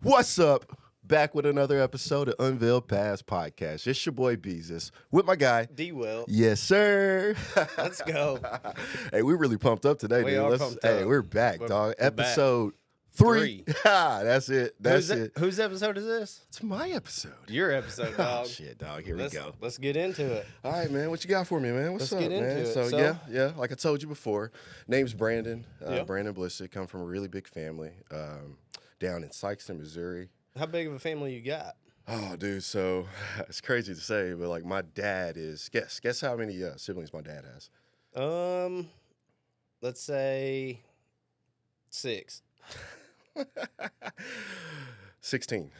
What's up? Back with another episode of Unveiled Past Podcast. It's your boy Beezus with my guy. D-Will. Yes, sir. Let's go. Hey, we really pumped up today, We dude. are pumped Hey, up. we're back, We're- dog. we're back. Episode 3. That's it. That's whose, it. Whose episode is this? It's my episode. Your episode, Oh, dog. shit, dog. Here let's, we go. Let's get into it. All right, man. What you got for me, man? What's Let's up, get into man? it. So, So- yeah. Like I told you before, name's Brandon. Yep. Brandon Blissett. Come from a really big family down in Sykeston, Missouri. How big of a family you got? Oh, dude. So it's crazy to say, but like my dad is. Guess how many siblings my dad has? Let's say 6. 16.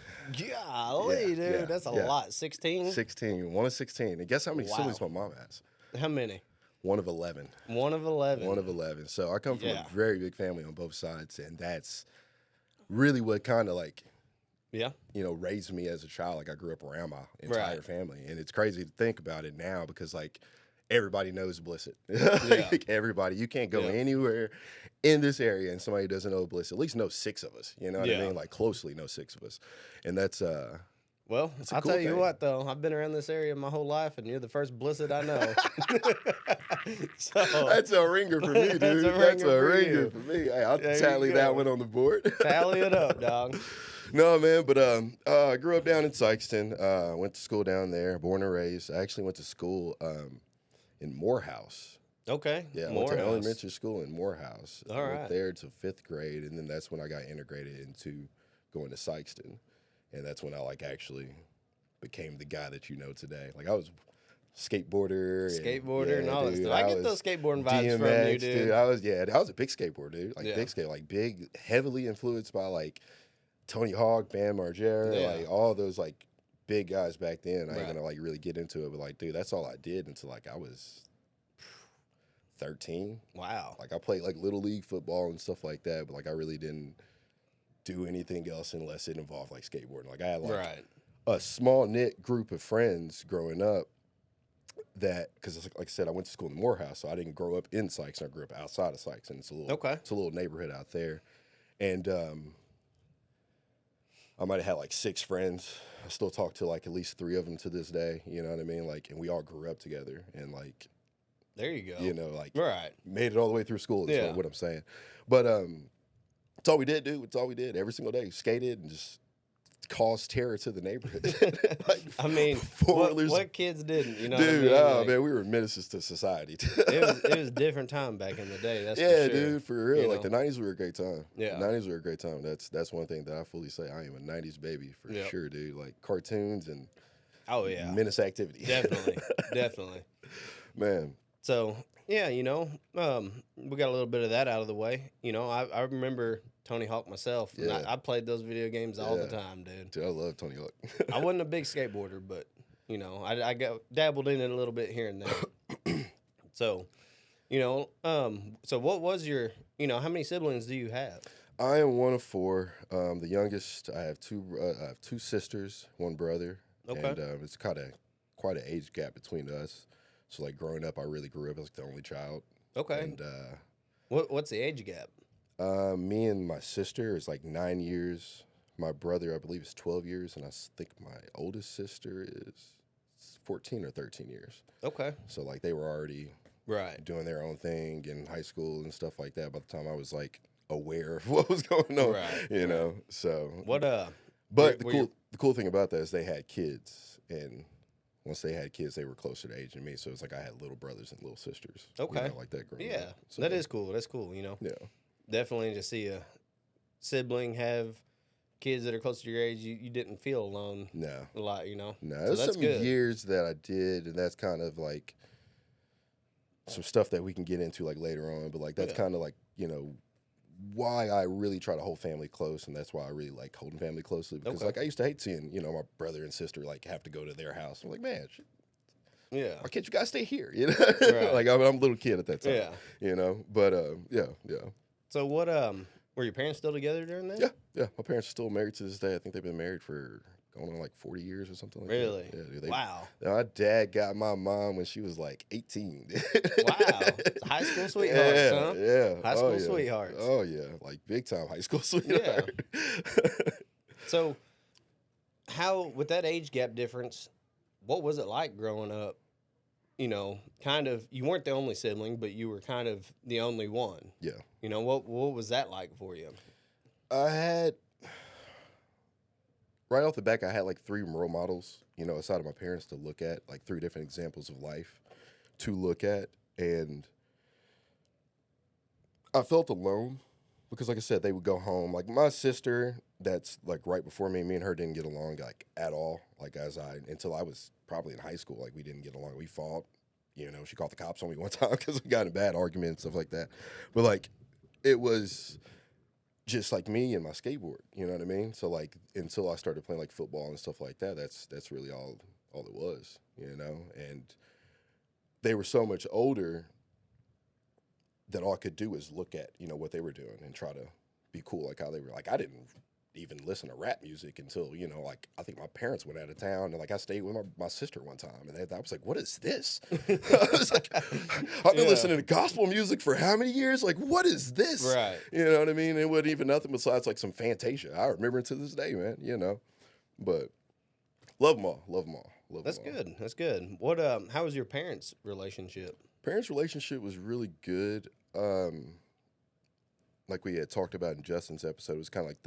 Golly, Yeah, dude, yeah, that's a yeah. lot. 16? 16. One of 16. And guess how many Wow. siblings my mom has? How many? One of 11. 1 of 11. One of 11. So I come from Yeah. a very big family on both sides, and that's really what kind of like Yeah. raised me as a child. Like I grew up around my entire Right. family, and it's crazy to think about it now because like everybody knows Blissett. Yeah. Like, everybody, you can't go Yeah. anywhere in this area and somebody doesn't know Blissett. At least know 6 of us. You know what I Yeah. mean? Like closely know 6 of us, and that's Well, It's a I'll cool tell you thing. what, though. I've been around this area my whole life, and you're the first Blissett I know. So, that's a ringer for me, dude. That's a That's a ringer for ringer you. for me. Hey, I'll There you tally that go. one on the board. tally it up, dog. No, man, but I grew up down in Sykeston. Went to school down there, born and raised. I actually went to school in Morehouse. Okay. Yeah, I went Morehouse. to elementary school in Morehouse. All I right. went there to 5th grade, and then that's when I got integrated into going to Sykeston, and that's when I like actually became the guy that you know today. Like I was skateboarder, And all that dude, stuff. I get those skateboarding vibes from you, DMX, dude. I was a big skateboarder, dude. Like Yeah. big skate, like big, heavily influenced by like Tony Hawk, Bam Margera, Yeah. like all those like big guys back then. I ain't Right. gonna like really get into it, but like, dude, that's all I did until like I was 13. Wow. Like I played like little league football and stuff like that, but like I really didn't do anything else unless it involved like skateboarding. Like I had like Right. a small knit group of friends growing up that because like I said, I went to school in Morehouse, so I didn't grow up in Sykes. I grew up outside of Sykes, and it's a little neighborhood out there, and I might have had like 6 friends. I still talk to like at least 3 of them to this day. You know what I mean? Like, and we all grew up together, and like There you go. like Right. made it all the way through school. That's Yeah. what I'm saying. But it's all we did, dude. It's all we did every single day. Skated and just caused terror to the neighborhood. Like, I mean, four-wheelers. what kids didn't, you know Dude, what I mean? oh Like, man, we were menaces to society. it was a different time back in the day, that's Yeah, for sure. dude, for real. You Like know? the '90s were a great time. Yeah. The '90s were a great time. That's one thing that I fully say. I am a '90s baby for Yep. sure, dude. Like cartoons and Oh, yeah. menace activity. Definitely. Definitely. Man. So, yeah, we got a little bit of that out of the way. I remember Tony Hawk myself. And Yeah. I played those video games all the Yeah. time, dude. Dude, I love Tony Hawk. I wasn't a big skateboarder, but I got dabbled in it a little bit here and there. So, so what was your, how many siblings do you have? I am one of 4. The youngest. I have 2 sisters, 1 brother. Okay. And it's quite an age gap between us. So like growing up, I really grew up as like the only child. Okay. And What's the age gap? me and my sister is like 9 years. My brother, I believe, is 12 years, and I think my oldest sister is 14 or 13 years. Okay. So like they were already Right. doing their own thing in high school and stuff like that by the time I was like aware of what was going on. Right, You know. So What but were the cool thing about that is they had kids, and once they had kids, they were closer to age than me. So it's like I had little brothers and little sisters. Okay. Like that growing Yeah, up. So, that is cool. That's cool. Yeah. Definitely to see a sibling have kids that are close to your age, you didn't feel alone No. a lot, No, So there's that's some good. years that I did, and that's kind of like some stuff that we can get into like later on. But like that's Yeah. kind of like why I really try to hold family close, and that's why I really like holding family closely because Okay. like I used to hate seeing my brother and sister like have to go to their house. I'm like, man, Yeah. why can't you guys stay here? You know, Right. like I'm a little kid at that time. Yeah. But yeah. So what were your parents still together during that? Yeah. My parents are still married to this day. I think they've been married for going on like 40 years or something like Really? that. Yeah, dude. Wow. My dad got my mom when she was like 18. Wow. High school sweethearts, yeah, huh? Yeah. High Oh, school yeah. sweethearts. Oh, yeah. Like big time high school sweetheart. So, how with that age gap difference, what was it like growing up? You know, kind of you weren't the only sibling, but you were kind of the only one. Yeah. You know, what was that like for you? I had right off the back, I had like 3 role models, aside of my parents to look at, like 3 different examples of life to look at. And I felt alone because, like I said, they would go home. Like my sister, that's like right before me and her didn't get along like at all. Like until I was probably in high school, like we didn't get along. We fought. She called the cops on me one time because we got in a bad argument and stuff like that. But like, it was just like me and my skateboard. You know what I mean? So like, until I started playing like football and stuff like that, that's really all it was. And they were so much older that all I could do was look at, what they were doing and try to be cool like how they were. Like, I didn't even listen to rap music until, like, I think my parents went out of town, and, like, I stayed with my sister one time, and I was like, what is this? I was like, I've been listening to gospel music for how many years? Like, what is this? Right. You know what I mean? It wasn't even nothing besides, like, some Fantasia. I remember it to this day, man, But love them all. Love them all. That's good. That's good. What? How was your parents' relationship? Parents' relationship was really good. Like we had talked about in Justin's episode, it was kind of like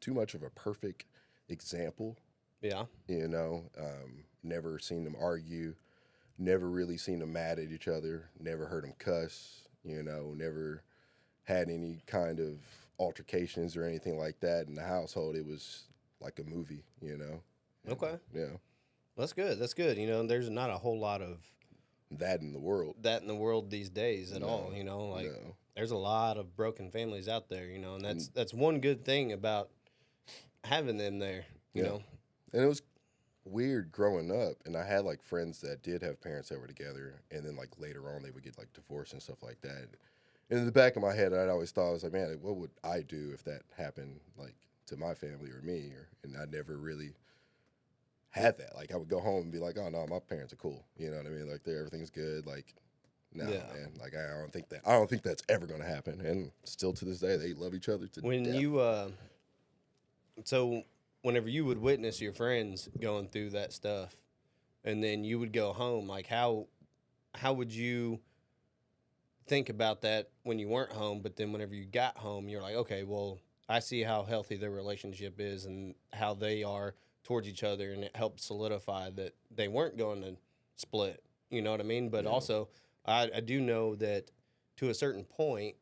too much of a perfect example. Yeah. Never seen them argue, never really seen them mad at each other, never heard them cuss, never had any kind of altercations or anything like that in the household. It was like a movie, Okay. Yeah. That's good. That's good. There's not a whole lot of that in the world these days at all. No. There's a lot of broken families out there, and that's one good thing about having them there, you know. And it was weird growing up, and I had like friends that did have parents that were together, and then like later on they would get like divorced and stuff like that. And in the back of my head, I'd always thought, I was like, man, what would I do if that happened like to my family or me? And I never really had that. Like I would go home and be like, oh no, my parents are cool. You know what I mean? Like everything's good. Like no, man. Like I don't think that's ever gonna happen. And still to this day, they love each other to when death. So whenever you would witness your friends going through that stuff, and then you would go home, like how would you think about that when you weren't home? But then whenever you got home, you're like, okay, well, I see how healthy their relationship is and how they are towards each other, and it helped solidify that they weren't going to split. You know what I mean? But also, I do know that to a certain point,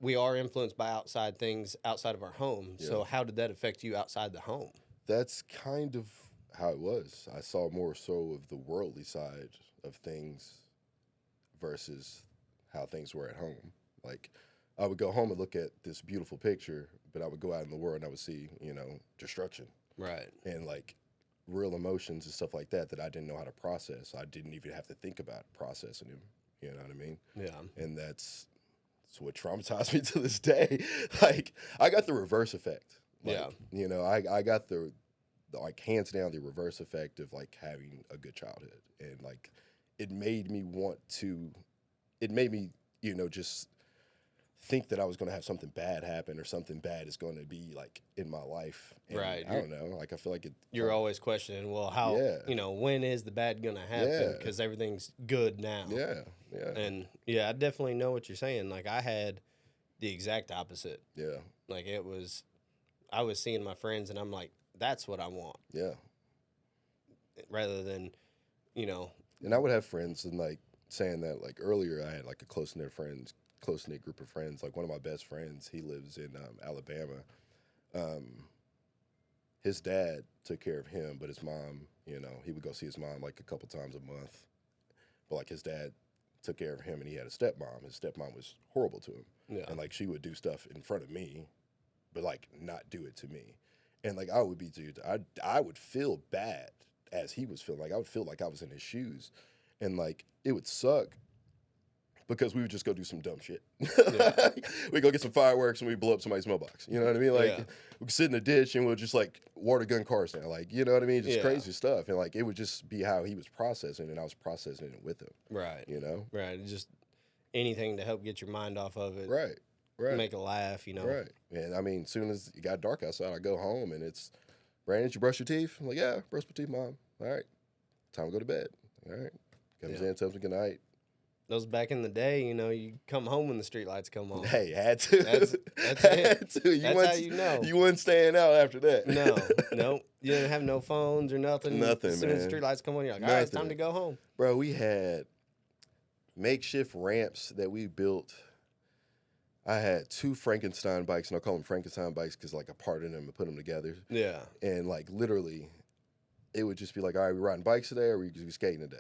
we are influenced by outside things outside of our home. Yeah. So how did that affect you outside the home? That's kind of how it was. I saw more so of the worldly side of things versus how things were at home. Like, I would go home and look at this beautiful picture, but I would go out in the world and I would see, destruction. Right. And, like, real emotions and stuff like that I didn't know how to process. I didn't even have to think about processing them. You know what I mean? Yeah. And that's what traumatized me to this day. Like, I got the reverse effect. Like, I got the like hands down the reverse effect of like having a good childhood, and like it made me just think that I was going to have something bad happen or something bad is going to be like in my life. And right. I don't know. Like I feel like you're always questioning, well, how, when is the bad going to happen? Because everything's good now. Yeah. And I definitely know what you're saying. Like I had the exact opposite. Yeah. Like I was seeing my friends and I'm like, that's what I want. Yeah. Rather than, And I would have friends and like saying that like earlier I had like a close-knit group of friends. Like one of my best friends, he lives in Alabama. His dad took care of him, but his mom, he would go see his mom like a couple times a month. But like his dad took care of him, and he had a stepmom. His stepmom was horrible to him. Yeah. And like she would do stuff in front of me, but like not do it to me. And like I would be, dude, I would feel bad as he was feeling. Like I would feel like I was in his shoes. And like it would suck because we would just go do some dumb shit. Yeah. We go get some fireworks and we blow up somebody's mailbox. You know what I mean? Like we could sit in a ditch and we'll just like water gun cars now. Like, you know what I mean? Just crazy stuff. And like it would just be how he was processing, and I was processing it with him. Right. You know? Right. Just anything to help get your mind off of it. Right. Right. make a laugh, Right. And I mean, as soon as it got dark outside, I go home and it's, Brandon, did you brush your teeth? I'm like, yeah, brush my teeth, Mom. All right. Time to go to bed. All right. Comes in, tells me good night. Those back in the day, you come home when the street lights come on. Hey, had to. That's had it. to. That's how you know. You weren't staying out after that. No. You didn't have no phones or nothing. Nothing, as soon man. as the street lights come on, you're like, all right, it's time to go home. Bro, we had makeshift ramps that we built. I had 2 Frankenstein bikes, and I call them Frankenstein bikes because like I parted them and put them together. Yeah. And like literally, it would just be like, all right, we riding bikes today, or we skating today,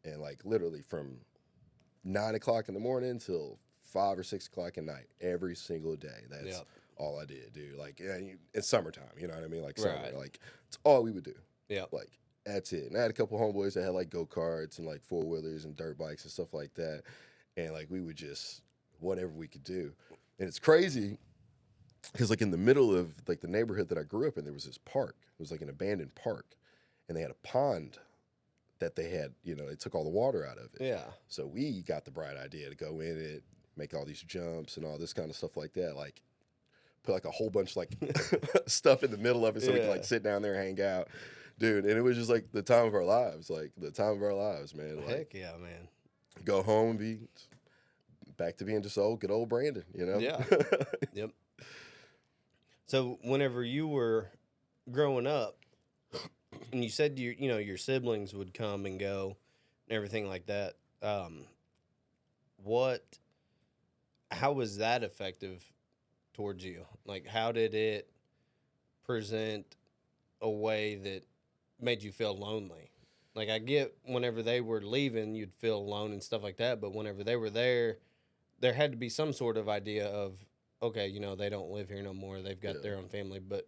and like literally from 9 o'clock in the morning till 5 or 6 o'clock at night, every single day. That's all I did, dude. Like, it's summertime, you know what I mean? Like, summer, like, it's all we would do. Yeah. Like, that's it. And I had a couple homeboys that had, like, go-karts and, like, four-wheelers and dirt bikes and stuff like that. And, like, we would just, whatever we could do. And it's crazy because, like, in the middle of, like, the neighborhood that I grew up in, there was this park. It was, like, an abandoned park. And they had a pond that they had, they took all the water out of it. Yeah. So we got the bright idea to go in it, make all these jumps and all this kind of stuff like that. Like, put like a whole bunch like stuff in the middle of it so we could like sit down there and hang out. Dude, and it was just like the time of our lives. Like, the time of our lives, man. Like, heck yeah, man. Go home and be back to being just good old Brandon, Yeah. Yep. So whenever you were growing up, and you said your siblings would come and go and everything like that, how was that effective towards you? Like, how did it present a way that made you feel lonely? Like, I get whenever they were leaving, you'd feel alone and stuff like that, but whenever they were there had to be some sort of idea of, okay, they don't live here no more. They've got their own family. But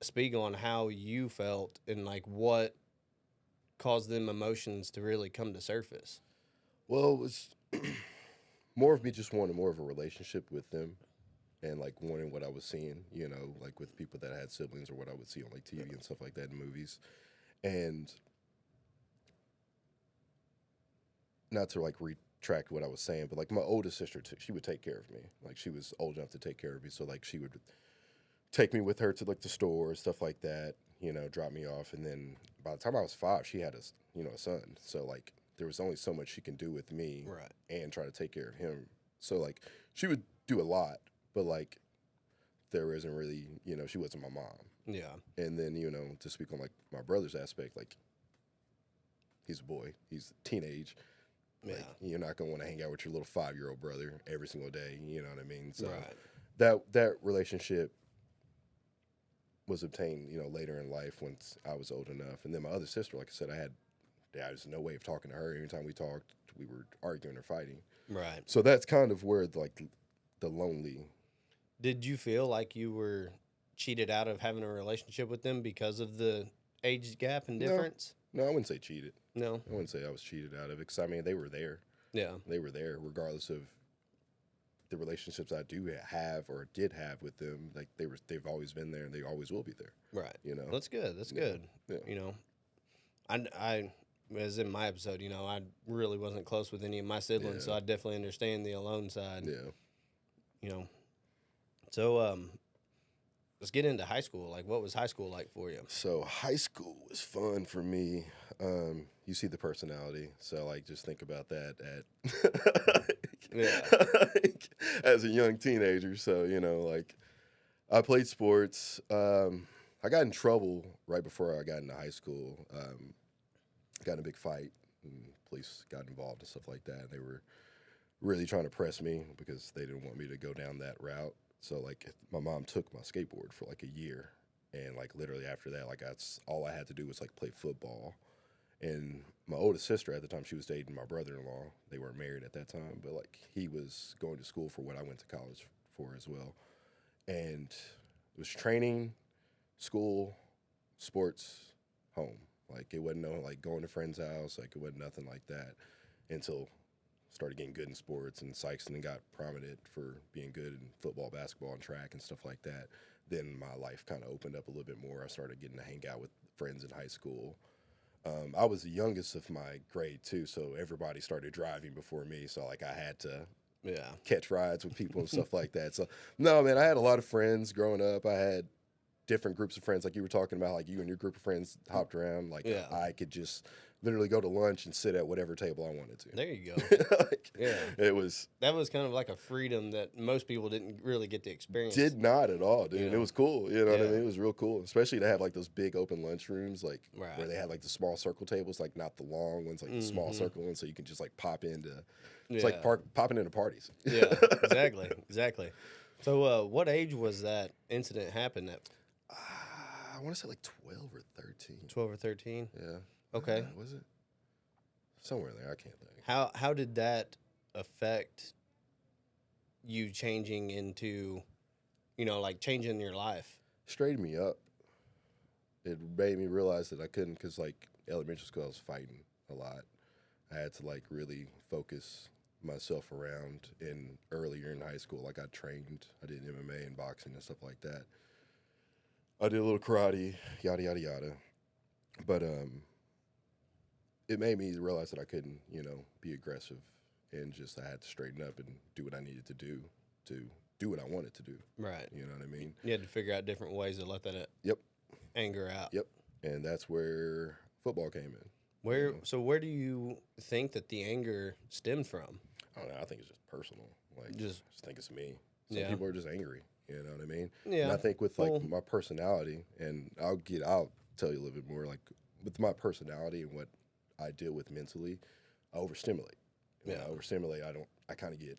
speak on how you felt and, like, what caused them emotions to really come to surface. Well, it was more of me just wanting more of a relationship with them and, like, wanting what I was seeing, like with people that had siblings or what I would see on, like, TV and stuff like that in movies. And not to, like, retract what I was saying, but, like, my oldest sister, she would take care of me. Like, she was old enough to take care of me. So, like, she would take me with her to, like, the store, stuff like that, drop me off. And then by the time I was 5, she had a son. So, like, there was only so much she can do with me and try to take care of him. So, like, she would do a lot, but, like, there isn't really, she wasn't my mom. Yeah. And then, to speak on, like, my brother's aspect, like, he's a boy. He's teenage. Yeah. Like, you're not going to want to hang out with your little 5-year-old brother every single day. You know what I mean? So that relationship was obtained, later in life once I was old enough. And then my other sister, like I said, there was no way of talking to her. Anytime we talked, we were arguing or fighting. Right. So that's kind of where, like, the lonely. Did you feel like you were cheated out of having a relationship with them because of the age gap and difference? No, I wouldn't say cheated. No. I wouldn't say I was cheated out of it because, I mean, they were there. Yeah. They were there regardless of the relationships I do have or did have with them. Like, they've always been there and they always will be there. Right. That's good. That's good. Yeah. I as in my episode, I really wasn't close with any of my siblings, so I definitely understand the alone side. Yeah. So, let's get into high school. Like, what was high school like for you? So, high school was fun for me. You see the personality. So, like, just think about that as a young teenager. So, like, I played sports. I got in trouble right before I got into high school. Got in a big fight, and police got involved and stuff like that. And they were really trying to press me because they didn't want me to go down that route. So, like, my mom took my skateboard for, like, a year. And, like, literally after that, like, that's all I had to do was, like, play football. And my oldest sister at the time, she was dating my brother-in-law. They weren't married at that time. But, like, he was going to school for what I went to college for as well. And it was training, school, sports, home. Like, it wasn't like going to friend's house. Like, it wasn't nothing like that until started getting good in sports, and Sykeston got prominent for being good in football, basketball, and track and stuff like that. Then my life kind of opened up a little bit more. I started getting to hang out with friends in high school. I was the youngest of my grade, too, so everybody started driving before me. So, like, I had to catch rides with people and stuff like that. So no, man, I had a lot of friends growing up. I had different groups of friends, like you were talking about, like you and your group of friends hopped around. Like I could just literally go to lunch and sit at whatever table I wanted to. There you go. That was kind of like a freedom that most people didn't really get to experience. Did not at all, dude. And it was cool. You know what I mean? It was real cool, especially to have like those big open lunch rooms, like where they had like the small circle tables, like not the long ones, like the small circle ones, so you can just like pop into. It's like popping into parties. Yeah, exactly. So, what age was that incident happen at? I want to say like 12 or 13. 12 or 13? Yeah. Okay. Was it? Somewhere there. I can't think. How did that affect you changing into, like changing your life? Straightened me up. It made me realize that I couldn't, because like elementary school, I was fighting a lot. I had to like really focus myself around. In earlier in high school, like I trained. I did MMA and boxing and stuff like that. I did a little karate, yada, yada, yada. But it made me realize that I couldn't, be aggressive, and just I had to straighten up and do what I needed to do what I wanted to do. Right. You know what I mean? You had to figure out different ways to let that anger out. Yep. And that's where football came in. So where do you think that the anger stemmed from? I don't know. I think it's just personal. Like, just think it's me. Some Yeah. people are just angry. You know what I mean? Yeah. And I think with like my personality, and I'll tell you a little bit more, like with my personality and what I deal with mentally, I overstimulate. When I overstimulate, I kind of get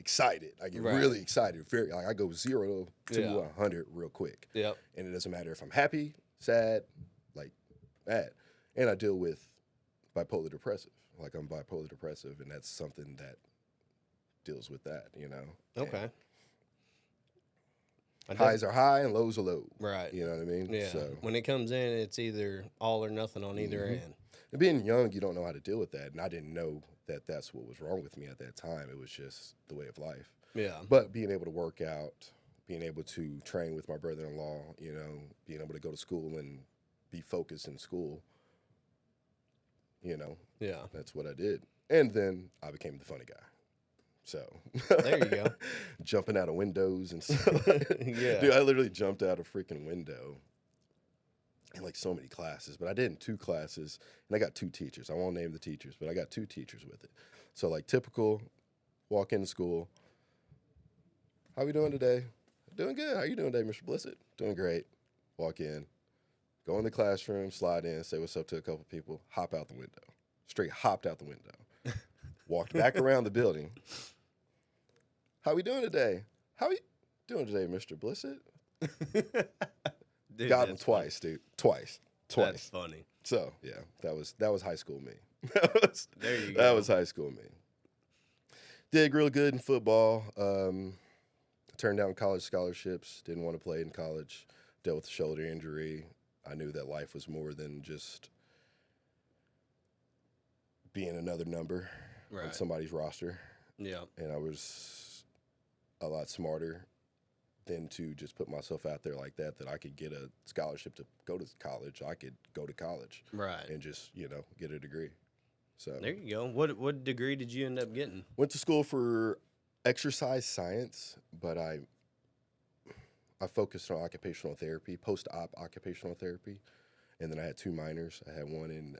excited. I get really excited. I go 0 to 100 real quick. Yep. And it doesn't matter if I'm happy, sad, like that. And I deal with bipolar depressive. Like I'm bipolar depressive, and that's something that deals with that, Okay. Highs are high and lows are low. Right. You know what I mean? Yeah. So when it comes in, it's either all or nothing on either end. And being young, you don't know how to deal with that. And I didn't know that that's what was wrong with me at that time. It was just the way of life. Yeah. But being able to work out, being able to train with my brother-in-law, being able to go to school and be focused in school, Yeah. that's what I did. And then I became the funny guy. So there you go. Jumping out of windows and stuff. Yeah. Dude, I literally jumped out a freaking window in like so many classes, but I did in 2 classes, and I got 2 teachers. I won't name the teachers, but I got 2 teachers with it. So like typical, walk into school. How we doing today? Doing good. How you doing today, Mr. Blissett? Doing great. Walk in, go in the classroom, slide in, say what's up to a couple people, hop out the window. Straight hopped out the window. Walked back around the building. How we doing today? How we doing today, Mr. Blissett? Dude, got him twice, funny. Dude. Twice. That's funny. So yeah, that was high school me. There you go. That was high school me. Did real good in football. Turned down college scholarships. Didn't want to play in college. Dealt with a shoulder injury. I knew that life was more than just being another number on somebody's roster. Yeah. And I was a lot smarter than to just put myself out there like that I could get a scholarship to go to college. I could go to college. Right. And just, get a degree. So there you go. What degree did you end up getting? Went to school for exercise science, but I focused on occupational therapy, post-op occupational therapy. And then I had 2 minors. I had one in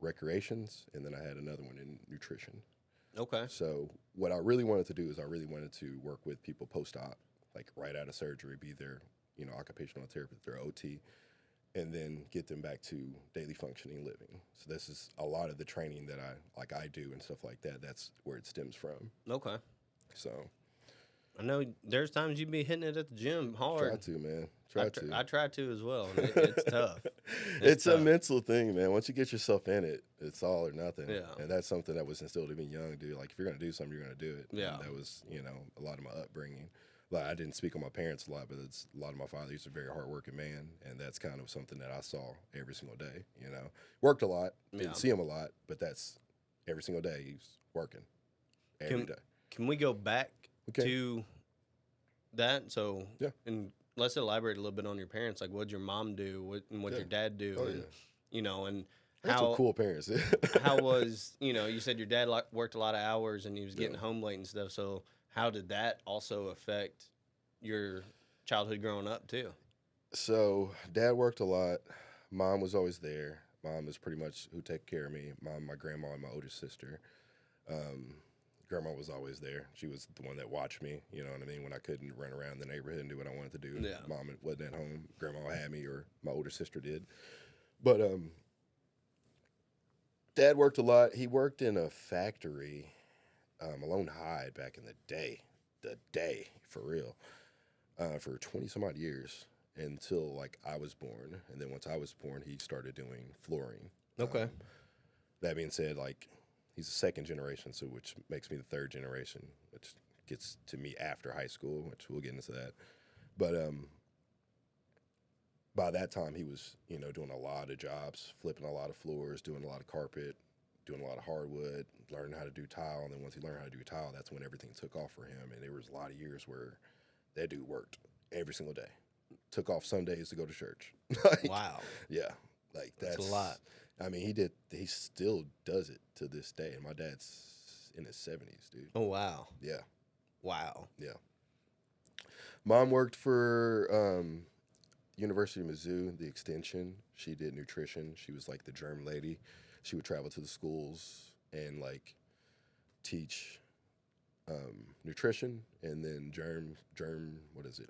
recreations, and then I had another one in nutrition. Okay. So what I really wanted to do is I really wanted to work with people post-op, like right out of surgery, be their, occupational therapist, their OT, and then get them back to daily functioning living. So this is a lot of the training that I do and stuff like that. That's where it stems from. Okay. So I know there's times you be hitting it at the gym hard. Try to, man. I try to as well. And it's tough. It's tough. A mental thing, man. Once you get yourself in it, it's all or nothing. Yeah. And that's something that was instilled in me young, dude. Like, if you're going to do something, you're going to do it. Yeah. And that was, a lot of my upbringing. Like, I didn't speak on my parents a lot, but it's a lot of my father. He's a very hardworking man, and that's kind of something that I saw every single day, Worked a lot. Didn't see him a lot, but that's every single day he's working every day. Can we go back to that? So, yeah. And let's elaborate a little bit on your parents. Like, what'd your mom do? What'd your dad do? Oh, and, yeah. And That's some cool parents. How was, you said your dad worked a lot of hours and he was getting home late and stuff. So how did that also affect your childhood growing up too? So dad worked a lot. Mom was always there. Mom is pretty much who took care of me. Mom, my grandma, and my older sister. Grandma was always there. She was the one that watched me. You know what I mean? When I couldn't run around the neighborhood and do what I wanted to do. Yeah. Mom wasn't at home. Grandma had me, or my older sister did. But dad worked a lot. He worked in a factory, Malone Hyde, back in the day. The day, for real. For 20 some odd years until like I was born. And then once I was born, he started doing flooring. Okay. That being said, like, he's the second generation, so which makes me the third generation, which gets to me after high school, which we'll get into that. But by that time, he was, doing a lot of jobs, flipping a lot of floors, doing a lot of carpet, doing a lot of hardwood, learning how to do tile. And then once he learned how to do tile, that's when everything took off for him. And there was a lot of years where that dude worked every single day. Took off Sundays to go to church. Wow. Yeah. Like that's a lot. I mean, he still does it to this day. And my dad's in his 70s, dude. Oh, wow. Yeah. Wow. Yeah. Mom worked for University of Mizzou, the extension. She did nutrition. She was like the germ lady. She would travel to the schools and like teach nutrition and then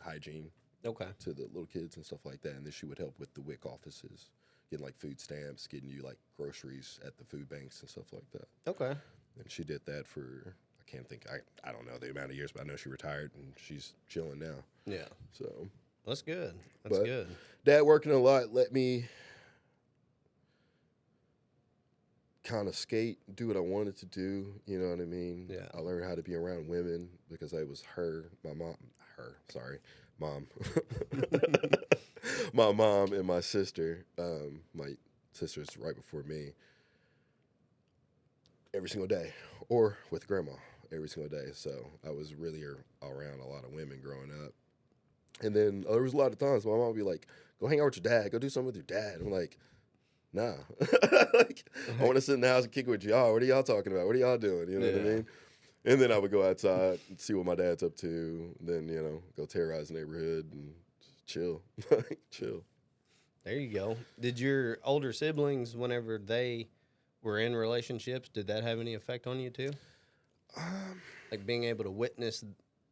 hygiene. Okay. To the little kids and stuff like that. And then she would help with the WIC offices, getting like food stamps, getting you like groceries at the food banks and stuff like that. Okay. And she did that for, I don't know the amount of years, but I know she retired and she's chilling now. Yeah. So. That's good. That's good. Dad working a lot let me kind of skate, do what I wanted to do. You know what I mean? Yeah. I learned how to be around women because I was mom. My mom and my sister. My sister's right before me. Every single day, or with grandma every single day. So I was really around a lot of women growing up. And then there was a lot of times my mom would be like, "Go hang out with your dad. Go do something with your dad." I'm like, "Nah." Like, I want to sit in the house and kick it with y'all. What are y'all talking about? What are y'all doing? You know what I mean? And then I would go outside and see what my dad's up to. Then, go terrorize the neighborhood and chill. Chill. There you go. Did your older siblings, whenever they were in relationships, did that have any effect on you too? Like being able to witness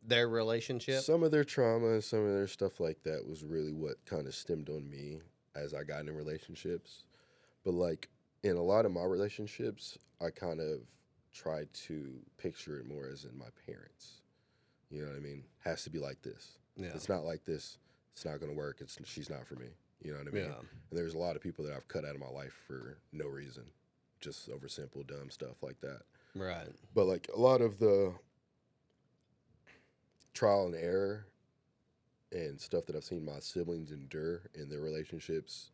their relationship? Some of their trauma and some of their stuff like that was really what kind of stemmed on me as I got in relationships. But like in a lot of my relationships, I kind of tried to picture it more as in my parents. You know what I mean? Has to be like this. Yeah. It's not like this. It's not going to work. She's not for me. You know what I mean? Yeah. And there's a lot of people that I've cut out of my life for no reason, just over simple, dumb stuff like that. Right. But like a lot of the trial and error and stuff that I've seen my siblings endure in their relationships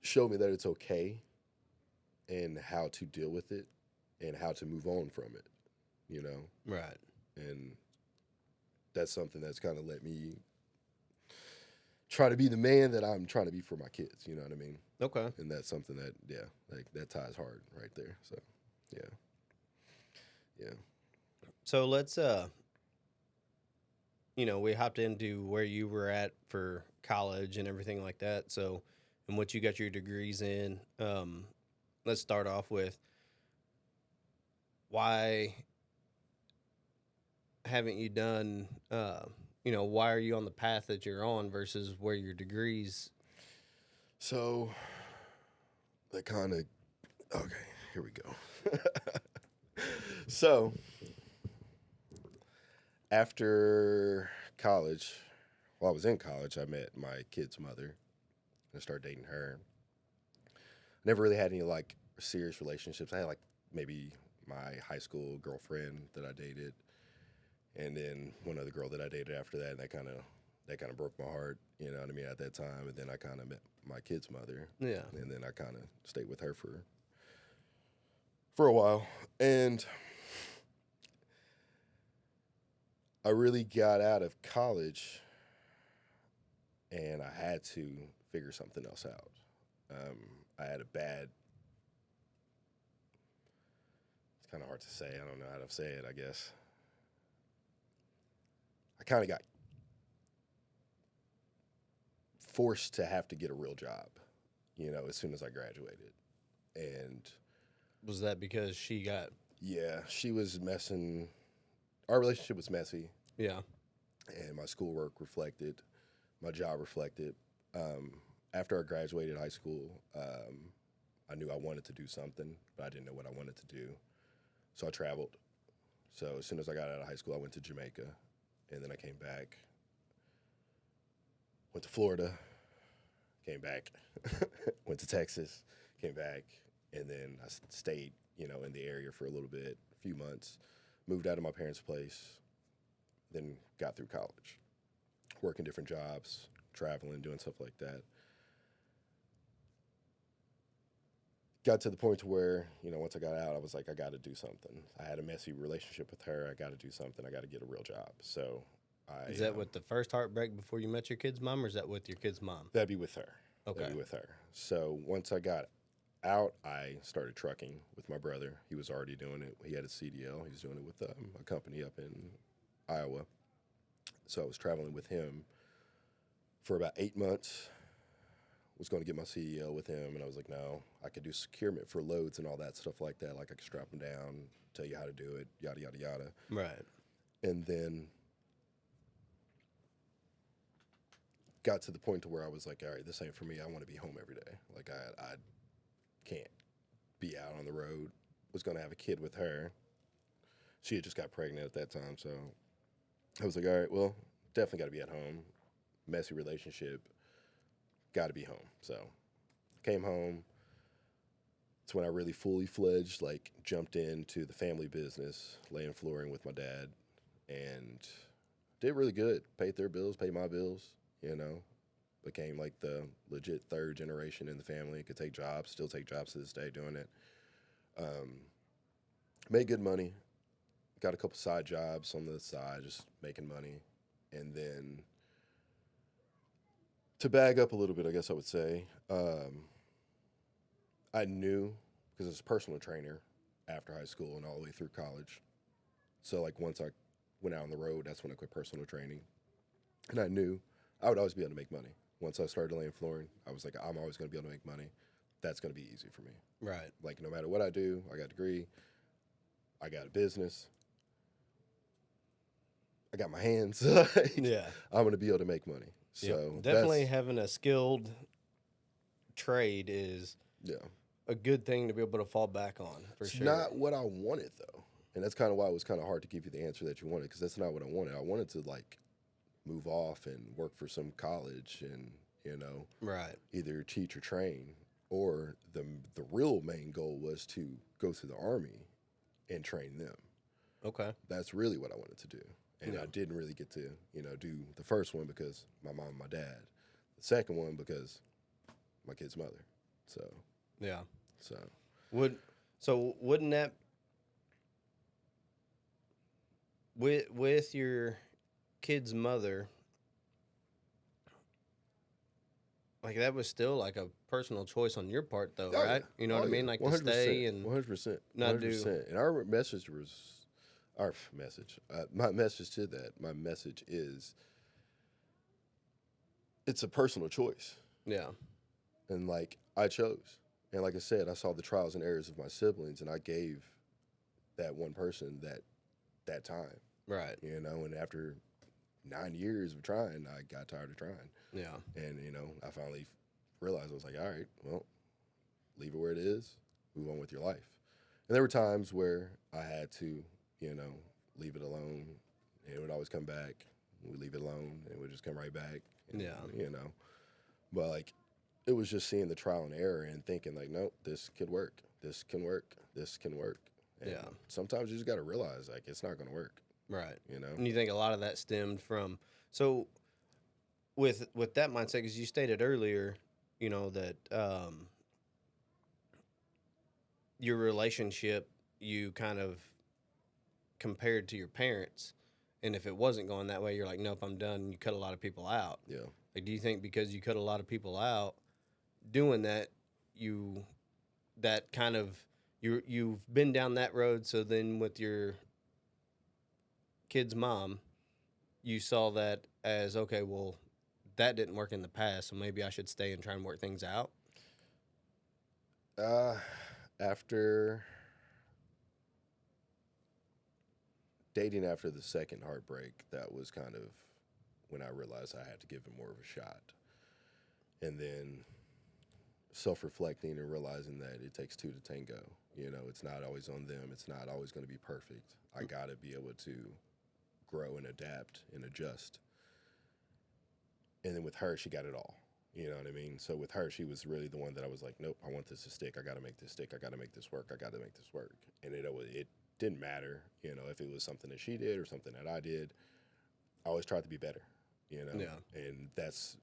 show me that it's okay and how to deal with it and how to move on from it, Right. And that's something that's kind of let me try to be the man that I'm trying to be for my kids, you know what I mean? Okay. And that's something that, like that ties hard right there. So, yeah. So let's, we hopped into where you were at for college and everything like that. So, and what you got your degrees in. Let's start off with why haven't you done, why are you on the path that you're on versus where your degrees? So, that kind of, okay, here we go. So, after college, while I was in college, I met my kid's mother and started dating her. Never really had any like serious relationships. I had like maybe my high school girlfriend that I dated, and then one other girl that I dated after that, and that kind of broke my heart, you know what I mean, at that time. And then I kind of met my kid's mother, and then I kind of stayed with her for a while, and I really got out of college, and I had to figure something else out. I had a bad. It's kind of hard to say. I don't know how to say it. I guess I kind of got forced to have to get a real job, as soon as I graduated. And Was that because she got? yeah, she was messing. Our relationship was messy, Yeah. and my schoolwork reflected, my job reflected. Um, After I graduated high school, I knew I wanted to do something, but I didn't know what I wanted to do. So I traveled. So as soon as I got out of high school, I went to Jamaica, and then I came back. Went to Florida, came back. Went to Texas, came back, and then I stayed, in the area for a little bit, a few months. Moved out of my parents' place, then got through college, working different jobs, traveling, doing stuff like that. Got to the point to where, once I got out, I was like, I got to do something. I had a messy relationship with her. I got to do something. I got to get a real job. So Is that with the first heartbreak before you met your kid's mom, or is that with your kid's mom? That'd be with her. Okay. That'd be with her. So once I got out, I started trucking with my brother. He was already doing it. He had a CDL. He was doing it with a company up in Iowa. So I was traveling with him for about 8 months. Was going to get my CDL with him, and I was like, no, I could do securement for loads and all that stuff like that. Like I could strap them down, tell you how to do it, yada, yada, yada. Right. And then got to the point to where I was like, all right, this ain't for me. I want to be home every day. Like I can't be out on the road. Was going to have a kid with her. She had just got pregnant at that time, so I was like, all right, well, definitely got to be at home. Messy relationship. Got to be home. So came home. It's when I really fully fledged, like jumped into the family business, laying flooring with my dad, and did really good. Paid their bills, paid my bills, Became like the legit third generation in the family. Could take jobs, still take jobs to this day doing it. Made good money. Got a couple side jobs on the side, just making money. And then to bag up a little bit, I guess I would say, I knew, because I was a personal trainer after high school and all the way through college. So like once I went out on the road, that's when I quit personal training. And I knew I would always be able to make money. Once I started laying flooring, I was like, I'm always going to be able to make money. That's going to be easy for me. Right. Like no matter what I do, I got a degree, I got a business, I got my hands. Yeah. I'm going to be able to make money. So definitely having a skilled trade is a good thing to be able to fall back on, for sure. It's not what I wanted, though. And that's kind of why it was kind of hard to give you the answer that you wanted, because that's not what I wanted. I wanted to, like, move off and work for some college and, right, either teach or train. Or the real main goal was to go to the Army and train them. Okay. That's really what I wanted to do. And I didn't really get to, do the first one because my mom and my dad. The second one because my kid's mother. So yeah. So wouldn't that with your kid's mother, like that was still like a personal choice on your part, though, right? Yeah. You know what I mean? Like 100%, to stay and 100%, not 100%. do. And our message was, my message to that, my message is, it's a personal choice. Yeah. And like I chose, and like I said, I saw the trials and errors of my siblings, and I gave that one person that time. Right. And after 9 years of trying, I got tired of trying. Yeah. And I finally realized, I was like, all right, well, leave it where it is, move on with your life. And there were times where I had to, leave it alone. And it would always come back. We'd leave it alone, and it would just come right back. And, yeah. But like, it was just seeing the trial and error and thinking like, nope, this could work. This can work. This can work. And sometimes you just got to realize like it's not going to work. Right. And you think a lot of that stemmed from with that mindset, because you stated earlier, that your relationship you kind of compared to your parents, and if it wasn't going that way, you're like, nope, I'm done. And you cut a lot of people out. Yeah. Like, do you think because you cut a lot of people out, doing that, that kind of you've been down that road. So then with your kid's mom, you saw that as, okay, well, that didn't work in the past, so maybe I should stay and try and work things out. After dating after the second heartbreak, that was kind of when I realized I had to give him more of a shot. And then self-reflecting and realizing that it takes two to tango. You know, it's not always on them. It's not always going to be perfect. I got to be able to grow and adapt and adjust. And then with her, she got it all. You know what I mean? So with her, she was really the one that I was like, nope, I want this to stick. I got to make this stick. I got to make this work. I got to make this work. And it didn't matter, you know, if it was something that she did or something that I did. I always tried to be better, you know? Yeah. And that's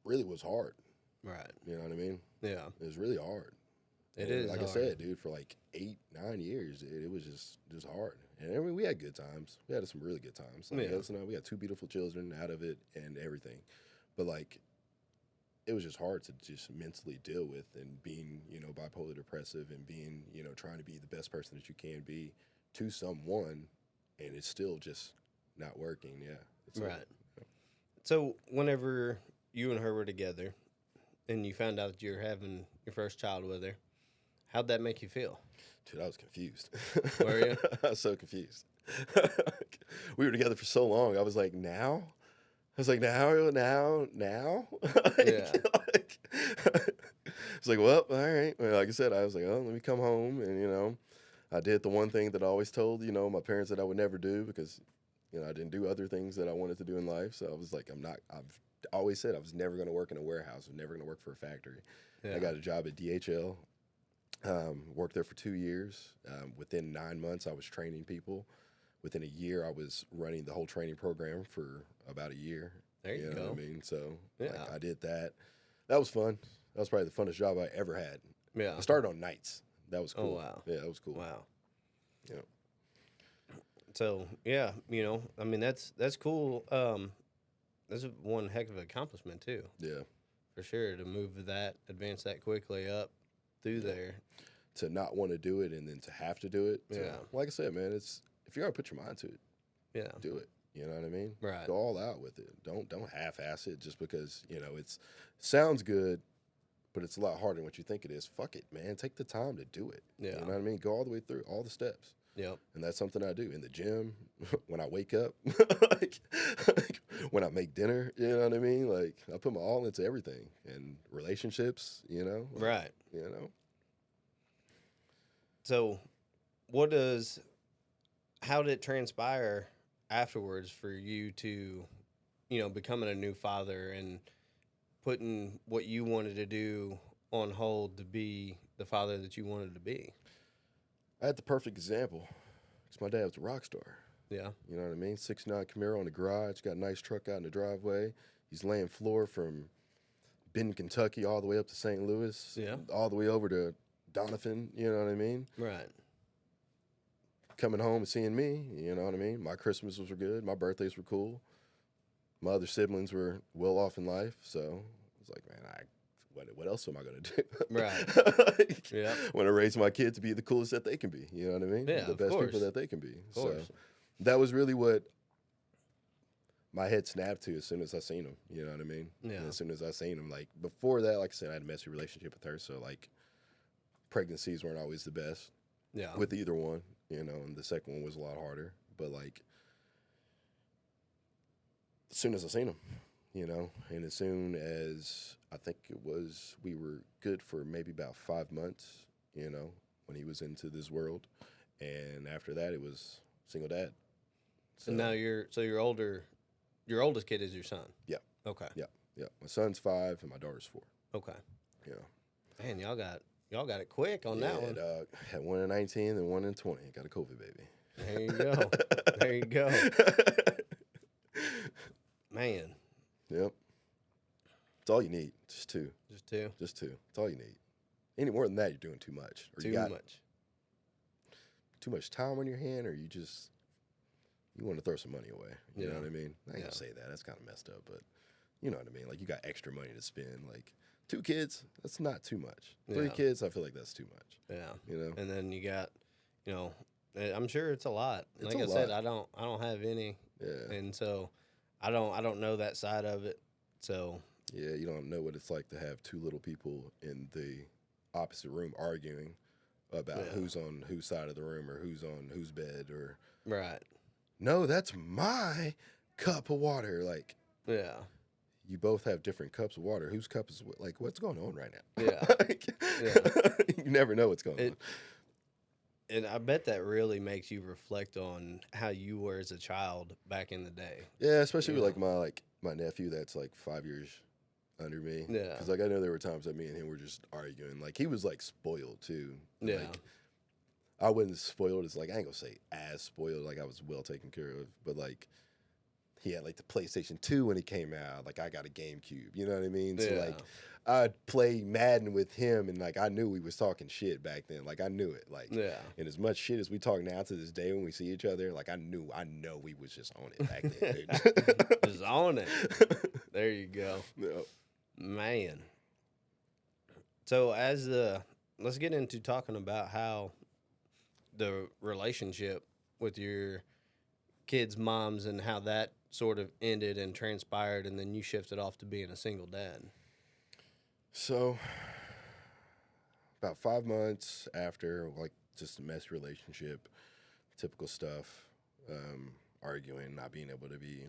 really was hard. Right. You know what I mean? Yeah. It was really hard. It is like hard. I said, dude, for like 8-9 years, it was just hard. And I mean, we had good times. We had some really good times. Like, we had 2 beautiful children out of it and everything. But like, it was just hard to just mentally deal with, and being, you know, bipolar depressive and being, you know, trying to be the best person that you can be to someone, and it's still just not working. Yeah. Right. So whenever you and her were together and you found out that you were having your first child with her, how'd that make you feel? Dude, I was confused. Were you? I was so confused. We were together for so long. I was like, now? I was like, now? Yeah. It's like, well, all right. Well, like I said, I was like, oh, let me come home. And, you know, I did the one thing that I always told, you know, my parents that I would never do, because, you know, I didn't do other things that I wanted to do in life. So I was like, I've always said I was never going to work in a warehouse. I was never going to work for a factory. Yeah. I got a job at DHL. Worked there for 2 years. Within 9 months, I was training people. Within a year, I was running the whole training program for about a year. There you know go. What I mean? So yeah. like, I did that. That was fun. That was probably the funnest job I ever had. Yeah. I started on nights. That was cool. Oh, wow. Yeah, that was cool. Wow. Yeah. So, yeah, you know, I mean, that's cool. That's one heck of an accomplishment, too. Yeah. For sure, to move that, advance that quickly up through there. To not want to do it and then to have to do it. So, yeah. Like I said, man, it's if you're going to put your mind to it, yeah, do it. You know what I mean? Right. Go all out with it. Don't half-ass it just because, you know, it sounds good, but it's a lot harder than what you think it is. Fuck it, man. Take the time to do it. Yeah. You know what I mean? Go all the way through all the steps. Yep. And that's something I do in the gym, when I wake up, like, when I make dinner, you know what I mean? Like, I put my all into everything. And relationships, you know? Like, right. You know? So, how did it transpire afterwards for you to, you know, becoming a new father and putting what you wanted to do on hold to be the father that you wanted to be? I had the perfect example because my dad was a rock star. Yeah. You know what I mean? 6'9" Camaro in the garage, got a nice truck out in the driveway. He's laying floor from Benton, Kentucky, all the way up to St. Louis, all the way over to Donovan, you know what I mean? Right. Coming home and seeing me, you know what I mean? My Christmases were good. My birthdays were cool. My other siblings were well off in life. So I was like, man, what else am I going to do? Right. Like, yeah. I want to raise my kid to be the coolest that they can be. You know what I mean? Yeah, the best people that they can be. Of course. So that was really what my head snapped to as soon as I seen him. You know what I mean? Yeah. And as soon as I seen him, like before that, like I said, I had a messy relationship with her. So like pregnancies weren't always the best. Yeah. With either one, you know, and the second one was a lot harder. But like as soon as I seen him, you know, and as soon as I think we were good for maybe about 5 months, you know, when he was into this world. And after that, it was single dad. So now your oldest kid is your son? Yeah. Okay. Yeah. Yeah. My son's 5 and my daughter's 4. Okay. Yeah. Man, y'all got it quick on that one. Had one in 19 and one in 20. Got a COVID baby. There you go. There you go. Man. Yep. It's all you need. Just two. Just two? Just two. It's all you need. Any more than that, you're doing too much. Or too much. Too much time on your hand, or you just you want to throw some money away. You know what I mean? I ain't gonna say that. That's kind of messed up, but you know what I mean? Like, you got extra money to spend. Like, 2 kids, that's not too much. 3 kids, I feel like that's too much. Yeah. You know? And then you got, you know, I'm sure it's a lot. It's like a I lot. said, I don't have any. Yeah. And so I don't know that side of it. So yeah, you don't know what it's like to have 2 little people in the opposite room arguing about who's on whose side of the room or who's on whose bed or right. No, that's my cup of water. Like, yeah. You both have different cups of water. Whose cup is like? What's going on right now? Yeah. Like, you never know what's going on. And I bet that really makes you reflect on how you were as a child back in the day. Yeah, especially with my nephew that's like 5 years under me. Yeah. Because like I know there were times that me and him were just arguing. Like he was like spoiled too. Yeah. Like, I wasn't spoiled as like I ain't gonna say as spoiled. Like I was well taken care of, but like. He had like the PlayStation 2 when it came out. Like I got a GameCube. You know what I mean? So like I'd play Madden with him and like I knew we was talking shit back then. Like I knew it. Like and as much shit as we talk now to this day when we see each other, like I know we was just on it back then, dude. Just on it. There you go. Yep. Man. So let's get into talking about how the relationship with your kids' moms and how that sort of ended and transpired, and then you shifted off to being a single dad. So, about 5 months after, like, just a messy relationship, typical stuff, arguing, not being able to be,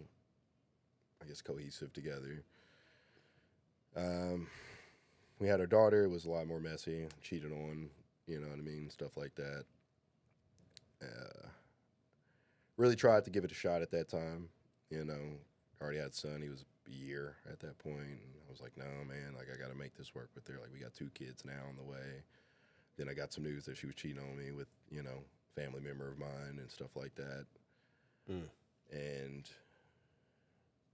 I guess, cohesive together. We had our daughter. It was a lot more messy, cheated on, you know what I mean, stuff like that. Really tried to give it a shot at that time. You know, already had a son. He was a year at that point. And I was like, no, man, like, I got to make this work with her. Like, we got 2 kids now on the way. Then I got some news that she was cheating on me with, you know, family member of mine and stuff like that. And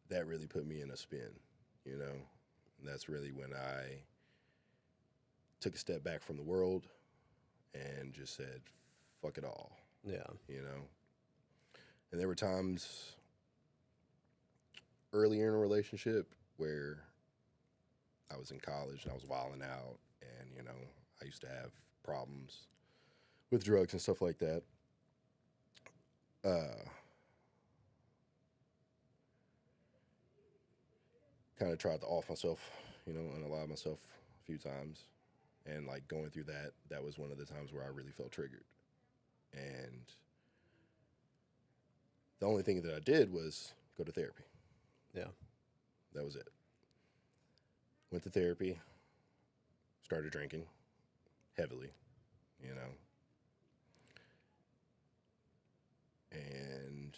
that really put me in a spin, you know. And that's really when I took a step back from the world and just said, fuck it all. Yeah. You know. And there were times earlier in a relationship where I was in college and I was wilding out and, you know, I used to have problems with drugs and stuff like that. Kind of tried to off myself, you know, and allow myself a few times. And, like, going through that, that was one of the times where I really felt triggered. And the only thing that I did was go to therapy. Yeah. That was it. Went to therapy, started drinking heavily, you know. And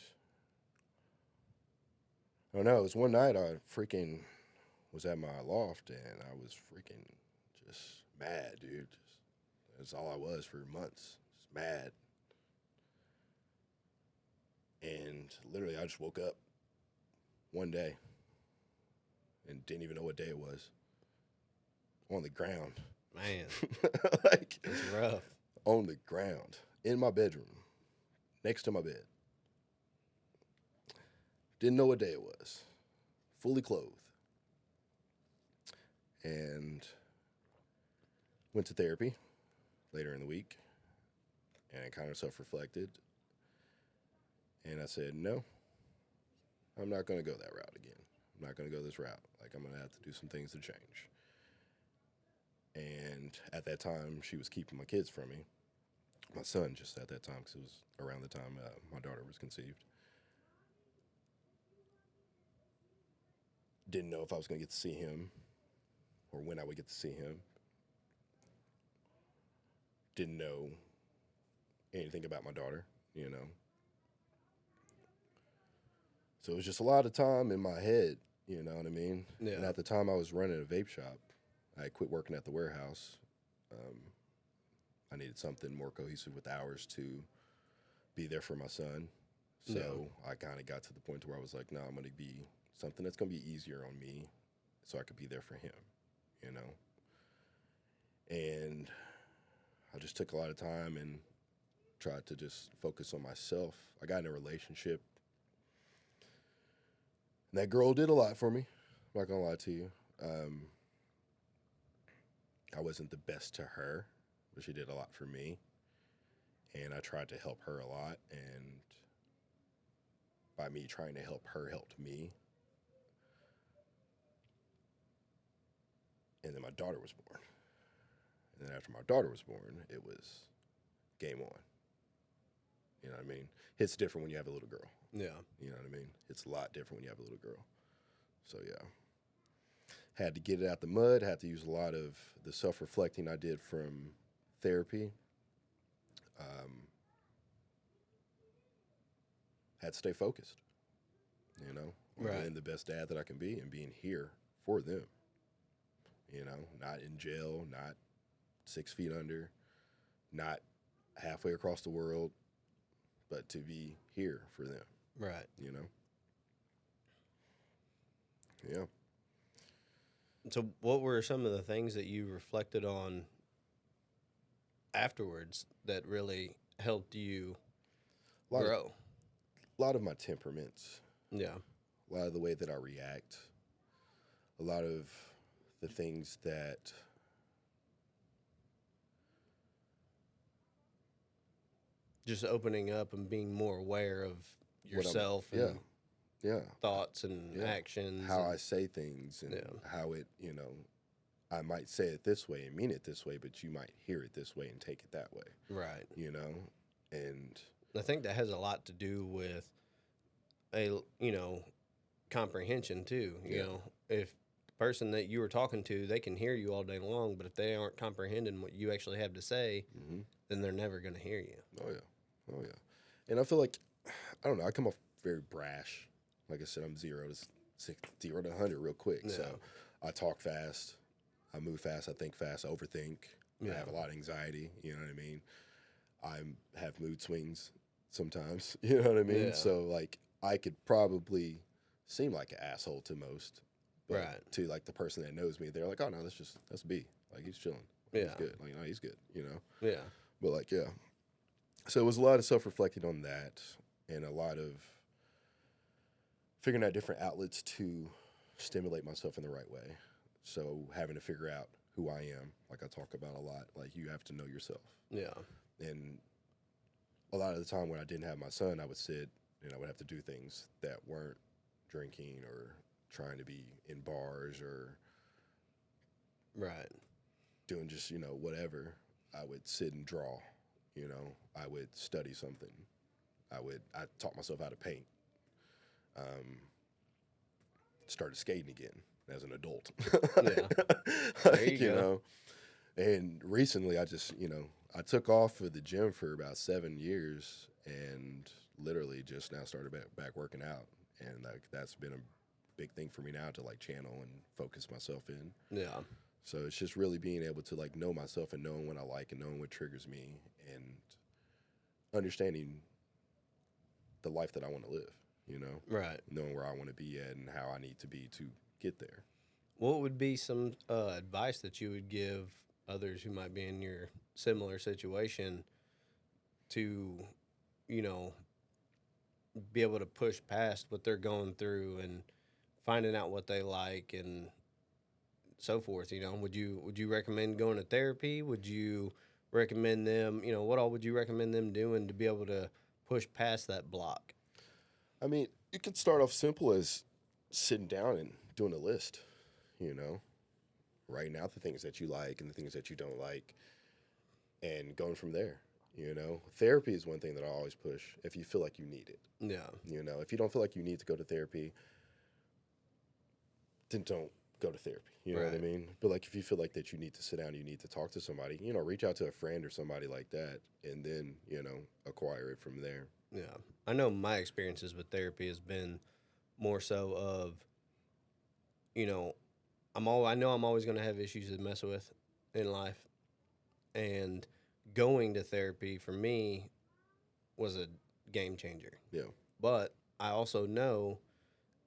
I don't know, it was one night I freaking was at my loft and I was freaking just mad, dude. That's all I was for months, just mad. And literally, I just woke up one day and didn't even know what day it was. On the ground. Man. Like, it's rough. On the ground, in my bedroom, next to my bed. Didn't know what day it was. Fully clothed. And went to therapy later in the week and kind of self-reflected. And I said, no, I'm not going to go that route again. I'm not going to go this route. Like, I'm going to have to do some things to change. And at that time, she was keeping my kids from me. My son just at that time, because it was around the time my daughter was conceived. Didn't know if I was going to get to see him or when I would get to see him. Didn't know anything about my daughter, you know. So it was just a lot of time in my head, you know what I mean? Yeah. And at the time I was running a vape shop. I quit working at the warehouse. I needed something more cohesive with hours to be there for my son. So I kind of got to the point where I was like, no, I'm going to be something that's going to be easier on me so I could be there for him, you know? And I just took a lot of time and tried to just focus on myself. I got in a relationship That girl did a lot for me. I'm not gonna lie to you. I wasn't the best to her, but she did a lot for me. And I tried to help her a lot. And by me trying to help her, helped me. And then my daughter was born. And then after my daughter was born, it was game on. You know what I mean? It's different when you have a little girl. Yeah. You know what I mean? It's a lot different when you have a little girl. So, yeah. Had to get it out the mud. Had to use a lot of the self-reflecting I did from therapy. Had to stay focused, you know, on being the best dad that I can be and being here for them. You know, not in jail, not 6 feet under, not halfway across the world, but to be here for them. Right. You know? Yeah. So, what were some of the things that you reflected on afterwards that really helped you grow? A lot of my temperaments. Yeah. A lot of the way that I react. A lot of the things that just opening up and being more aware of yourself and thoughts and actions. How I say things and how it, you know, I might say it this way and mean it this way, but you might hear it this way and take it that way. Right. You know? And I think that has a lot to do with comprehension too. You know, if the person that you were talking to, they can hear you all day long, but if they aren't comprehending what you actually have to say, then they're never going to hear you. Oh yeah. And I feel like, I don't know, I come off very brash. Like I said, I'm 0 to 100 real quick. Yeah. So I talk fast, I move fast, I think fast, I overthink. I have a lot of anxiety, you know what I mean? I have mood swings sometimes, you know what I mean? Yeah. So like I could probably seem like an asshole to most, but to like the person that knows me, they're like, oh no, that's B. Like he's chilling. Like, he's good. Like no, he's good, you know? Yeah. But like, yeah. So it was a lot of self-reflecting on that and a lot of figuring out different outlets to stimulate myself in the right way. So having to figure out who I am, like I talk about a lot, like you have to know yourself. Yeah. And a lot of the time when I didn't have my son, I would sit and I would have to do things that weren't drinking or trying to be in bars or doing just, you know, whatever. I would sit and draw, you know. I would study something. I taught myself how to paint. Started skating again as an adult. Yeah. There you go. Know. And recently I just, you know, I took off for the gym for about 7 years and literally just now started back working out. And like that's been a big thing for me now to like channel and focus myself in. Yeah. So it's just really being able to like know myself and knowing what I like and knowing what triggers me and understanding the life that I want to live, you know? Right. Knowing where I want to be at and how I need to be to get there. What would be some advice that you would give others who might be in your similar situation to, you know, be able to push past what they're going through and finding out what they like and so forth? You know, would you recommend going to therapy? Would you recommend them, you know, what all would you recommend them doing to be able to push past that block? I mean, it could start off simple as sitting down and doing a list, you know, writing out the things that you like and the things that you don't like and going from there, you know. Therapy is one thing that I always push if you feel like you need it. Yeah. You know, if you don't feel like you need to go to therapy, then don't go to therapy. You know what I mean? But like if you feel like that you need to sit down, you need to talk to somebody, you know, reach out to a friend or somebody like that and then, you know, acquire it from there. Yeah. I know my experiences with therapy has been more so of, you know, I know I'm always going to have issues to mess with in life. And going to therapy for me was a game changer. Yeah. But I also know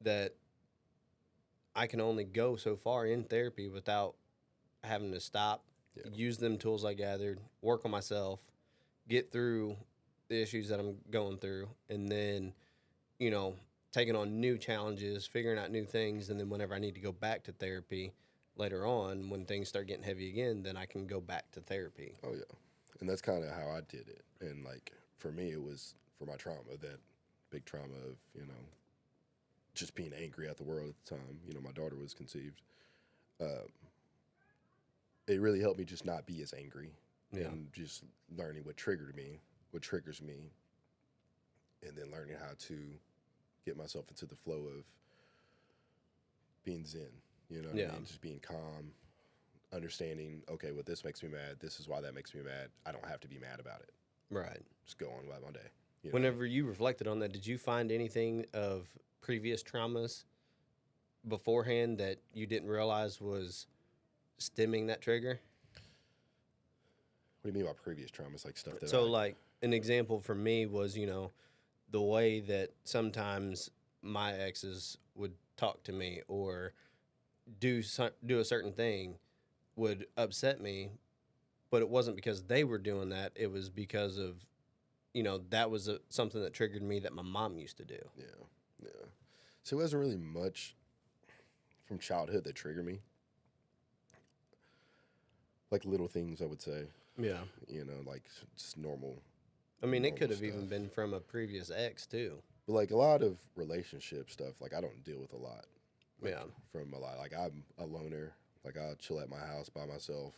that I can only go so far in therapy without having to stop, use them tools I gathered, work on myself, get through the issues that I'm going through, and then, you know, taking on new challenges, figuring out new things, and then whenever I need to go back to therapy later on, when things start getting heavy again, then I can go back to therapy. Oh yeah, and that's kind of how I did it. And like for me, it was for my trauma, that big trauma of just being angry at the world at the time. My daughter was conceived. Uh, it really helped me just not be as angry, and just learning what triggers me, and then learning how to get myself into the flow of being zen. You know what I mean? Just being calm, understanding, okay, well, this makes me mad. This is why that makes me mad. I don't have to be mad about it. Right. Just go on about my day. Whenever you reflected on that, did you find anything of previous traumas beforehand that you didn't realize was stemming that trigger? What do you mean by previous traumas? Like stuff that like an example for me was, the way that sometimes my exes would talk to me or do a certain thing would upset me, but it wasn't because they were doing that. It was because of, that was something that triggered me that my mom used to do. Yeah. So it wasn't really much from childhood that triggered me. Like little things, I would say. Yeah. Like just normal. I mean, it could have even been from a previous ex too. But like a lot of relationship stuff, like I don't deal with a lot. Like, From a lot. Like I'm a loner. Like I'll chill at my house by myself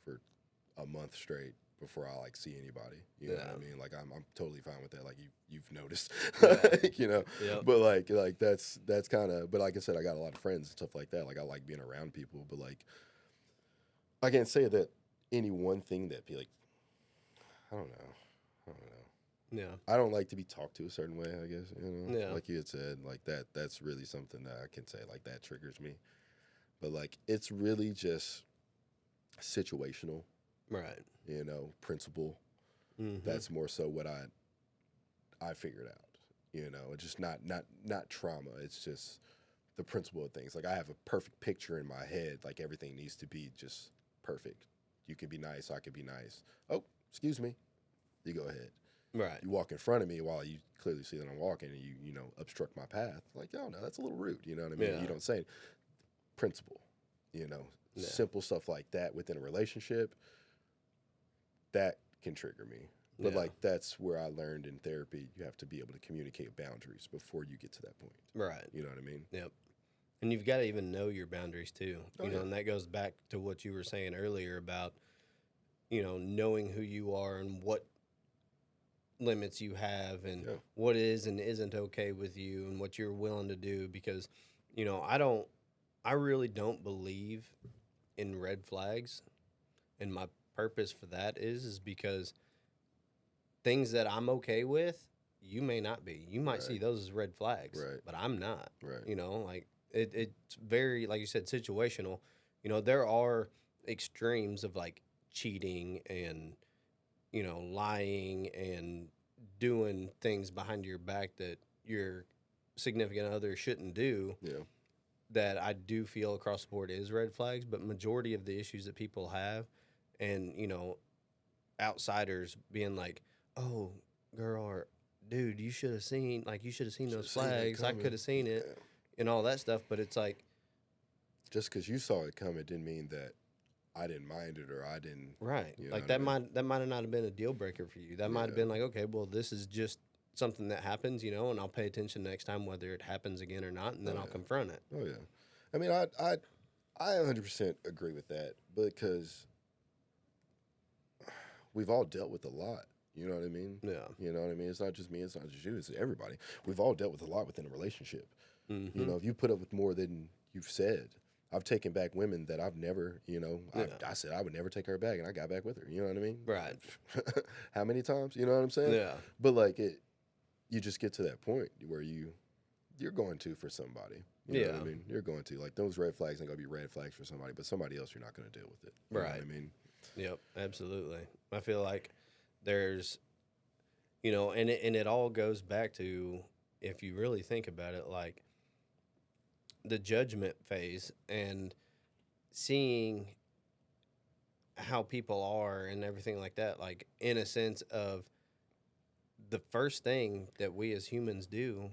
for a month straight before I like see anybody. You know what I mean? Like I'm totally fine with that. Like you've noticed. But like that's kind of. But like I said, I got a lot of friends and stuff like that. Like I like being around people. But like I can't say that any one thing that be like. I don't know. Yeah. I don't like to be talked to a certain way, I guess, Yeah. Like you had said, like that's really something that I can say, like that triggers me. But like it's really just situational. Right. Principle. Mm-hmm. That's more so what I figured out. It's just not trauma. It's just the principle of things. Like I have a perfect picture in my head, like everything needs to be just perfect. You can be nice, I can be nice. Oh, excuse me. You go ahead. Right. You walk in front of me while you clearly see that I'm walking, and you obstruct my path. Like, oh no, that's a little rude. You know what I mean? Yeah. You don't say it. Principle. Simple stuff like that within a relationship. That can trigger me. But like that's where I learned in therapy. You have to be able to communicate boundaries before you get to that point. Right. You know what I mean? Yep. And you've got to even know your boundaries too. And that goes back to what you were saying earlier about knowing who you are and what limits you have and what is and isn't okay with you and what you're willing to do, because I really don't believe in red flags, and my purpose for that is because things that I'm okay with, you may not be. You might see those as red flags, but I'm not. Right. Like it's very, like you said, situational. There are extremes of like cheating and lying and doing things behind your back that your significant other shouldn't do. Yeah. That I do feel across the board is red flags, but majority of the issues that people have, and outsiders being like, "Oh, girl, or dude, you should have seen those flags. I could have seen it, and all that stuff." But it's like, just because you saw it coming didn't mean that I didn't mind it or I didn't. Right. Like that might not have been a deal breaker for you. That might have been like, okay, well, this is just something that happens, and I'll pay attention next time whether it happens again or not, and then I'll confront it. Oh yeah. I mean, I 100% agree with that because we've all dealt with a lot. You know what I mean? Yeah. You know what I mean? It's not just me. It's not just you. It's everybody. We've all dealt with a lot within a relationship. Mm-hmm. If you put up with more than you've said. I've taken back women that I've never, I said I would never take her back, and I got back with her. You know what I mean? Right. How many times? You know what I'm saying? Yeah. But like you just get to that point where you're going to for somebody. You know what I mean? You're going to. Like those red flags ain't gonna be red flags for somebody, but somebody else you're not gonna deal with it. You know what I mean? Yep, absolutely. I feel like there's and it all goes back to, if you really think about it, like the judgment phase and seeing how people are and everything like that, like in a sense of the first thing that we as humans do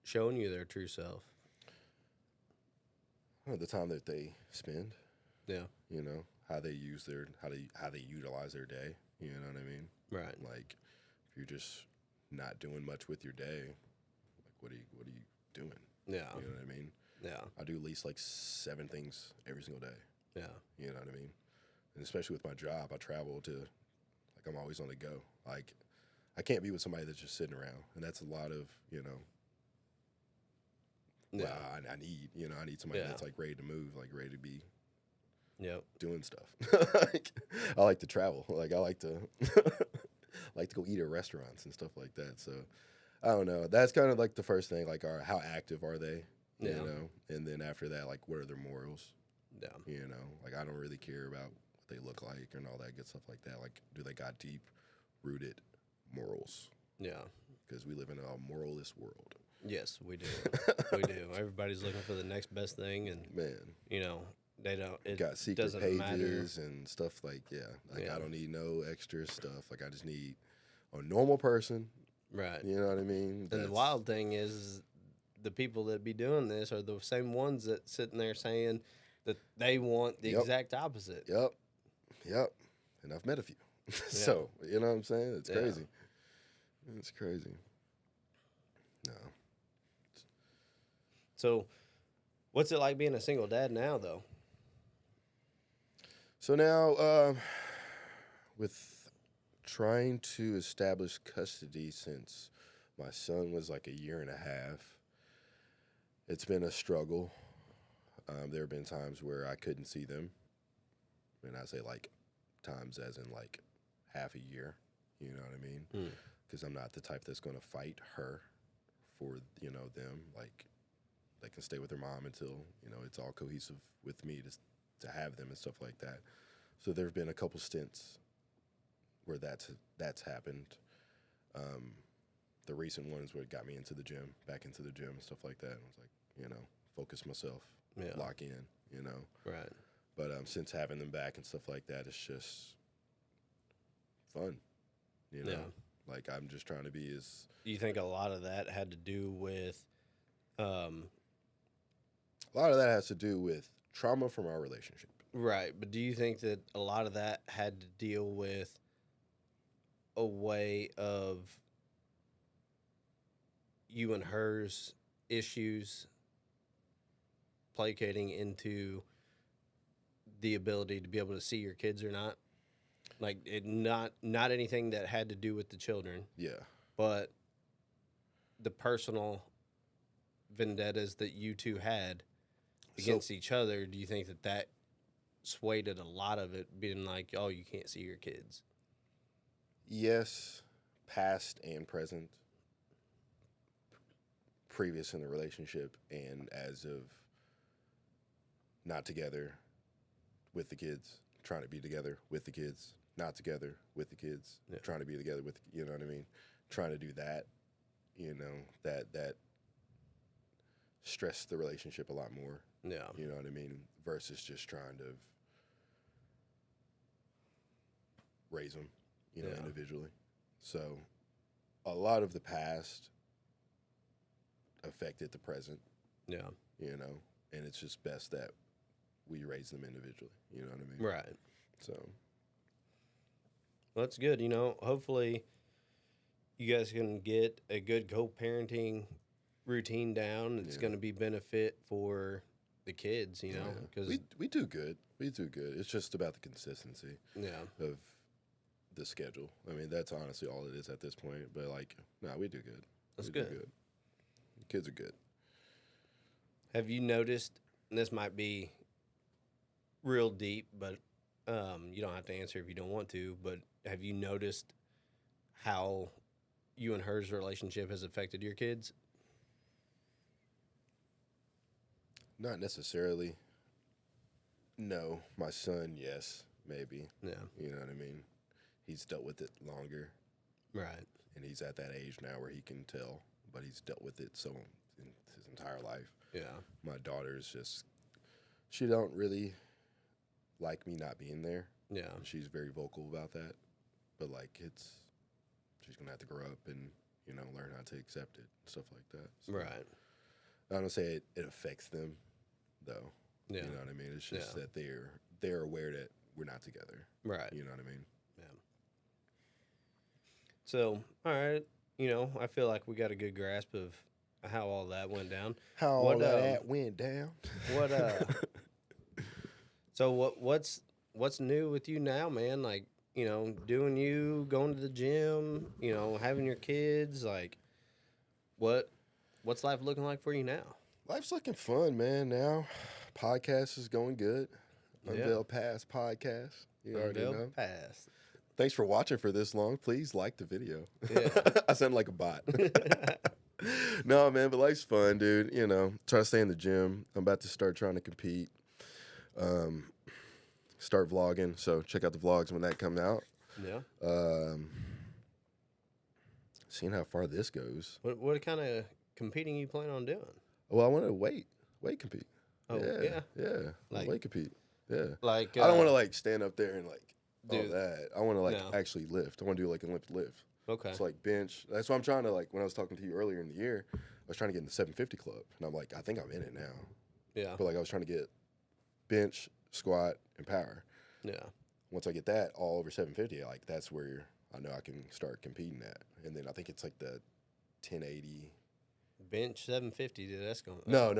showing you their true self? The time that they spend. Yeah. You know, how they use their how they utilize their day. You know what I mean? Right. Like, if you're just not doing much with your day, like what are you doing? Yeah. You know what I mean? Yeah. I do at least like 7 things every single day. Yeah. You know what I mean? And especially with my job, I travel to, like, I'm always on the go. Like, I can't be with somebody that's just sitting around, and that's a lot of, you know. Yeah. Well, I need somebody that's like ready to move, like ready to be. Yep. Doing stuff. Like, I like to travel. Like, I like to like to go eat at restaurants and stuff like that. So I don't know. That's kind of like the first thing. Like, how active are they? You know, and then after that, like, what are their morals? Yeah. You know, like, I don't really care about what they look like and all that good stuff like that. Like, do they got deep rooted morals? Yeah. Because we live in a moralist world. Yes, we do. We do. Everybody's looking for the next best thing, and you know, they don't. It got secret doesn't pages matter. and stuff like I don't need no extra stuff. Like, I just need a normal person. Right. You know what I mean? And the wild thing is the people that be doing this are the same ones that sitting there saying that they want the exact opposite. Yep. And I've met a few. So, you know what I'm saying? It's crazy. It's crazy. No. So, what's it like being a single dad now, though? So now, with trying to establish custody since my son was like a year and a half, it's been a struggle. There have been times where I couldn't see them. And I say, like, times as in like half a year. You know what I mean? Because I'm not the type that's going to fight her for, you know, them. Like, they can stay with their mom until, you know, it's all cohesive with me to have them and stuff like that. So there have been a couple stints where that's happened. The recent ones where it got me back into the gym and stuff like that. I was like, you know, focus myself, lock in, you know. Right. But since having them back and stuff like that, it's just fun, you know. Like, I'm just trying to be as. Do you think a lot of that had to do with? A lot of that has to do with trauma from our relationship. Right, but do you think that a lot of that had to deal with a way of you and her's issues placating into the ability to be able to see your kids or not? Like, not anything that had to do with the children. Yeah. But the personal vendettas that you two had against each other, do you think that swayed a lot of it, being like, oh, you can't see your kids? Yes, past and present. Previous in the relationship and as of not together with the kids, trying to be together with the kids, not together with the kids, trying to be together with, you know what I mean? Trying to do that, you know, that stressed the relationship a lot more. Yeah. You know what I mean? Versus just trying to raise them, you know, individually. So a lot of the past affected the present. Yeah. You know, and it's just best that we raise them individually. You know what I mean? Right. So. Well, that's good. You know, hopefully you guys can get a good co-parenting routine down. It's going to be benefit for the kids, you know, because we do good. We do good. It's just about the consistency of the schedule. I mean, that's honestly all it is at this point. But, like, we do good. That's good. Do good. The kids are good. Have you noticed, and this might be real deep, but you don't have to answer if you don't want to, but have you noticed how you and her's relationship has affected your kids? Not necessarily. No. My son, yes, maybe. Yeah. You know what I mean? He's dealt with it longer. Right. And he's at that age now where he can tell, but he's dealt with it so in his entire life. Yeah. My daughter's just, she don't really like me not being there. Yeah. She's very vocal about that. But, like, she's going to have to grow up and, learn how to accept it, stuff like that. So, right. I don't say it affects them, though. Yeah. You know what I mean? It's just that they're aware that we're not together. Right. You know what I mean? Yeah. So, all right, I feel like we got a good grasp of how all that went down. How all that went down. What So what's new with you now, man? Like, doing going to the gym, having your kids, like what's life looking like for you now? Life's looking fun, man, now. Podcast is going good. Unveiled Pass podcast. You already know. Pass. Thanks for watching for this long. Please like the video. Yeah. I sound like a bot. No, man, but life's fun, dude. Trying to stay in the gym. I'm about to start trying to compete. Start vlogging. So check out the vlogs when that comes out. Yeah. Seeing how far this goes. What kind of competing you plan on doing? Well, I want to weight compete. Oh, yeah. Like, weight compete. Yeah. Like I don't want to like stand up there and like do all that. I want to actually lift. I want to do like an Olympic lift. Okay. It's like bench. That's why I'm trying to, like, when I was talking to you earlier in the year, I was trying to get in the 750 club. And I'm like, I think I'm in it now. Yeah. But like I was trying to get bench, squat, and power. Yeah. Once I get that all over 750, like that's where I know I can start competing at. And then I think it's like the 1080. Bench 750, dude. That's going. No.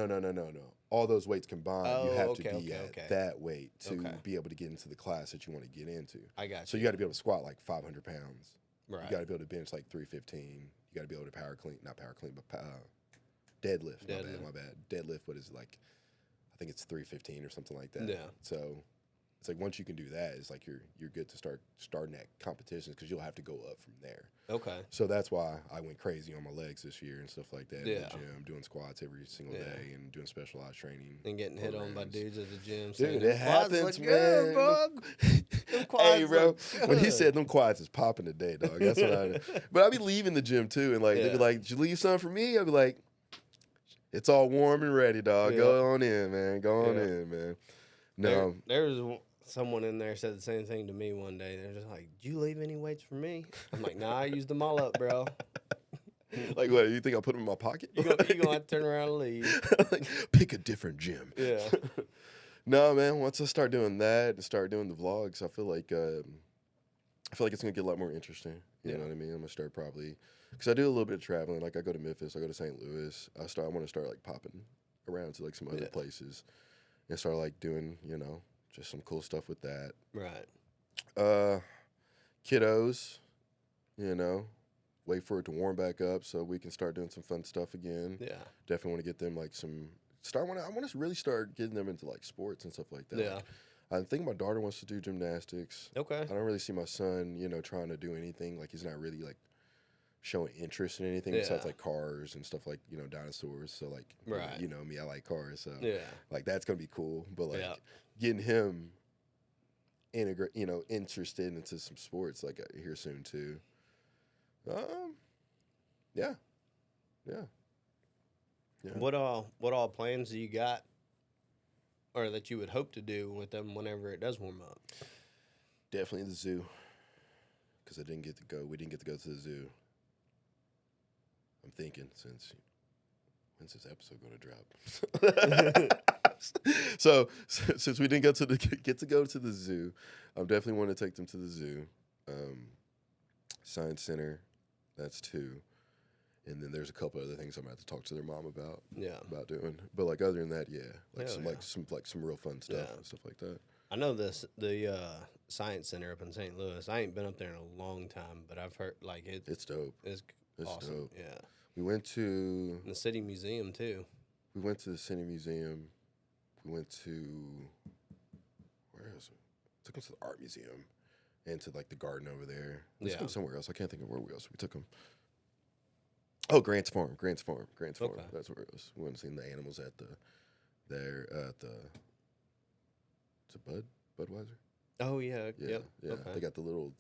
All those weights combined, you have to be at that weight to be able to get into the class that you want to get into. I got you. So you got to be able to squat like 500 pounds. Right. You got to be able to bench like 315. You got to be able to not power clean, but deadlift. My bad. Deadlift, what is it, like? I think it's 315 or something like that. Yeah. So it's like once you can do that, it's like you're good to starting at competitions because you'll have to go up from there. Okay. So that's why I went crazy on my legs this year and stuff like that. Yeah. In the gym, doing squats every single day and doing specialized training. And getting hit on by dudes at the gym. Dude, it happens, man. Hey, bro. When he said them quads is popping today, dog. That's what I. But I'd be leaving the gym too, and like they'd be like, "Did you leave something for me?" I'd be like, "It's all warm and ready, dog. Go on in, man. Go on in, man." No, there was someone in there said the same thing to me one day. They're just like, "Did you leave any weights for me?" I'm like, "Nah, I used them all up, bro." Like, what? You think I'll put them in my pocket? You gonna have to turn around and leave. Like, pick a different gym. Yeah. No, man. Once I start doing that and start doing the vlogs, I feel like it's gonna get a lot more interesting. You know what I mean? I'm gonna start probably because I do a little bit of traveling. Like I go to Memphis, I go to St. Louis. I want to start like popping around to like some other places and start like doing just some cool stuff with that. Right. Kiddos, wait for it to warm back up so we can start doing some fun stuff again. Yeah. Definitely want to get them like I want to really start getting them into like sports and stuff like that. Yeah. I think my daughter wants to do gymnastics. Okay. I don't really see my son, trying to do anything. Like he's not really like showing interest in anything besides like cars and stuff like, dinosaurs. So like, right. Me, I like cars. So like that's going to be cool. But like getting him interested into some sports like here soon too. Yeah. What all plans do you got, or that you would hope to do with them whenever it does warm up? Definitely the zoo, because we didn't get to go to the zoo. I'm thinking when's this episode going to drop? So since we didn't get to go to the zoo, I'm definitely want to take them to the zoo, science center. That's 2. And then there's a couple other things I'm going to have to talk to their mom about. Yeah. About doing. But like other than that, some real fun stuff and stuff like that. I know the science center up in St. Louis. I ain't been up there in a long time, but I've heard like it's dope. It's awesome. Dope. Yeah. We went to the City Museum too. We went to the City Museum. We went to where else? Took them to the art museum and to like the garden over there. We took them somewhere else. I can't think of where else we took them. Oh, Grant's Farm. Okay. That's where it was. We went and seen the animals at the it's a Budweiser. Oh yeah. Yeah. Yep. Yeah. Okay. They got the little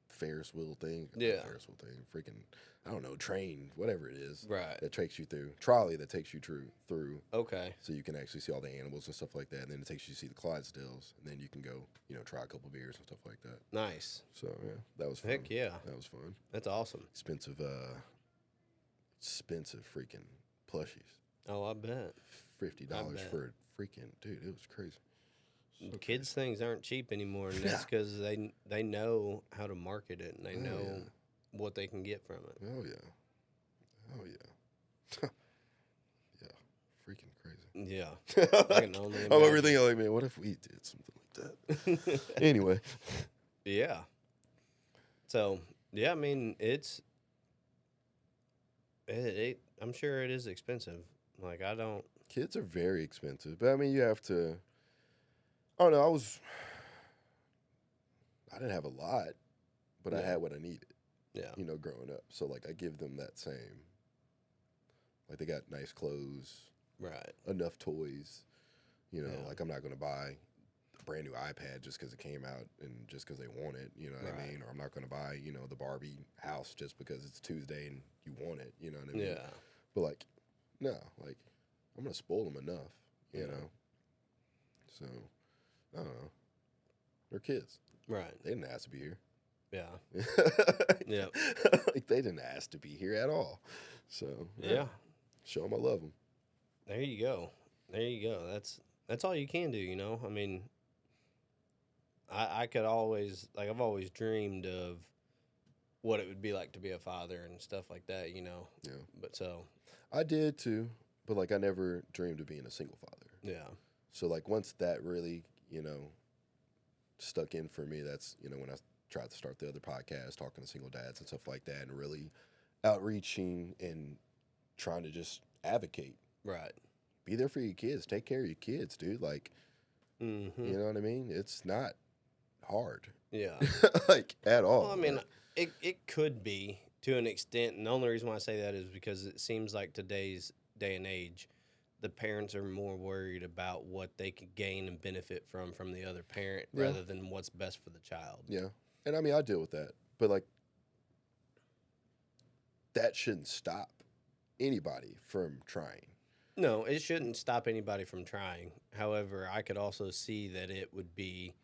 Ferris wheel thing. Ferris wheel thing. Freaking, I don't know, train, whatever it is. Right. That takes you through. Trolley that takes you through. Okay. So you can actually see all the animals and stuff like that. And then it takes you to see the Clydesdales. And then you can go, try a couple beers and stuff like that. Nice. So, yeah, that was fun. Heck yeah. That was fun. That's awesome. Expensive expensive freaking plushies. Oh, I bet. $50 for a freaking dude. It was crazy. So kids' things aren't cheap anymore, and that's because they know how to market it and they know what they can get from it. Oh yeah, oh yeah, yeah, freaking crazy. Yeah, I can only imagine. I'm over thinking like, man, what if we did something like that? Anyway, yeah. So yeah, I mean I'm sure it is expensive. Like I don't. Kids are very expensive, but I mean, you have to. I don't know. I didn't have a lot, but I had what I needed. Yeah. You know, growing up. So like, I give them that same. Like they got nice clothes, right? Enough toys. You know, like I'm not going to buy a brand new iPad just because it came out and just because they want it. You know what I mean? Or I'm not going to buy the Barbie house just because it's Tuesday and you want it. You know what I mean? Yeah. But like, no, like I'm going to spoil them enough. You know. So I don't know. They're kids. Right. They didn't ask to be here. Yeah. Yeah. Like they didn't ask to be here at all. So yeah. Show them I love them. There you go. There you go. That's all you can do, you know? I mean, I could always, like, I've always dreamed of what it would be like to be a father and stuff like that, you know? Yeah. But so. I did too, but like I never dreamed of being a single father. Yeah. So like once that really, stuck in for me, that's, when I tried to start the other podcast, talking to single dads and stuff like that, and really outreaching and trying to just advocate. Right. Be there for your kids. Take care of your kids, dude. Like, you know what I mean? It's not hard. Yeah. Like, at all. Well, I mean, it could be to an extent. And the only reason why I say that is because it seems like today's day and age, the parents are more worried about what they could gain and benefit from the other parent rather than what's best for the child. Yeah. And I mean, I deal with that. But, like, that shouldn't stop anybody from trying. No, it shouldn't stop anybody from trying. However, I could also see that it would be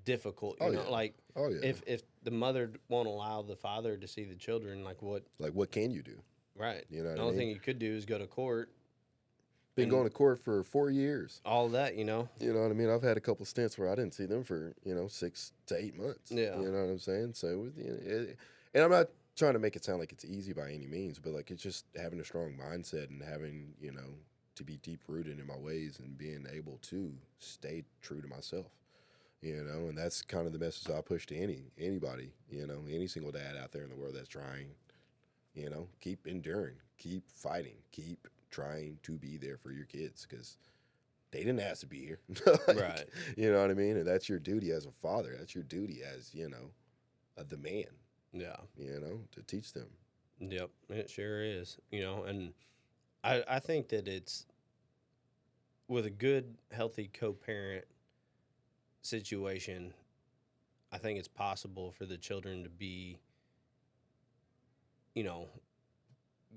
difficult. You know, like if the mother won't allow the father to see the children, like what can you do? Right. You know, the only thing you could do is go to court. Been going to court for 4 years. All that, you know. You know what I mean? I've had a couple stints where I didn't see them for 6 to 8 months. Yeah. You know what I'm saying? So, and I'm not trying to make it sound like it's easy by any means, but like it's just having a strong mindset and having to be deep rooted in my ways and being able to stay true to myself. And that's kind of the message I push to anybody, any single dad out there in the world that's trying, keep enduring, keep fighting, keep trying to be there for your kids because they didn't ask to be here. Like, right. You know what I mean? And that's your duty as a father. That's your duty as, the man. Yeah. To teach them. Yep. It sure is, and I think that it's with a good, healthy co-parent situation, I think it's possible for the children to be,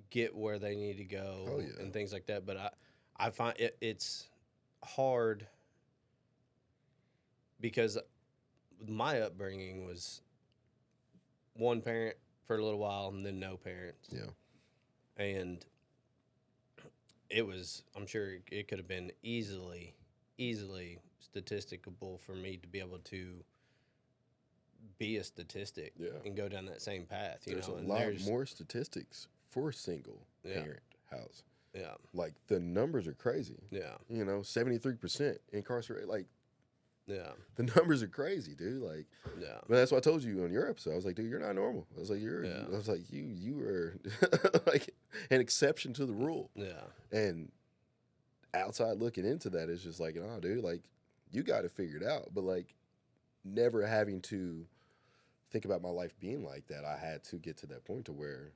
get where they need to go and things like that. But I find it's hard because my upbringing was one parent for a little while and then no parents. Yeah. And it was, I'm sure it could have been easily statisticable for me to be able to be a statistic and go down that same path. There's a lot more statistics for single parent house. Yeah. Like the numbers are crazy. Yeah. 73% incarcerated. Like, yeah. The numbers are crazy, dude. Like, yeah. But that's what I told you on your episode. I was like, dude, you're not normal. I was like, you are like an exception to the rule. Yeah. And outside looking into that is just like, oh, dude, like you got it figured out. But like never having to think about my life being like that, I had to get to that point to where,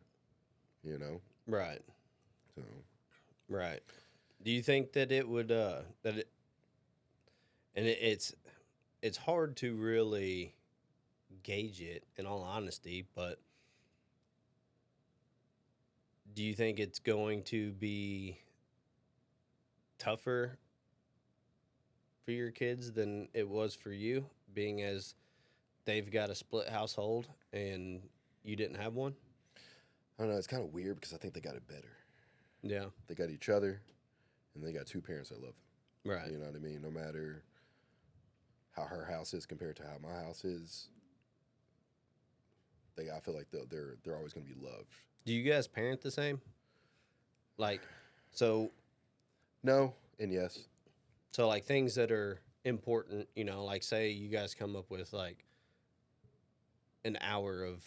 Right. So. Right. Do you think that it would it's hard to really gauge it in all honesty, but do you think it's going to be tougher for your kids than it was for you, being as they've got a split household and you didn't have one? I don't know. It's kind of weird because I think they got it better. Yeah. They got each other, and they got two parents that love them. Right. You know what I mean? No matter how her house is compared to how my house is, I feel like they're always going to be loved. Do you guys parent the same? Like, so. No and yes. So, like, things that are important, you know, like, say you guys come up with, like, an hour of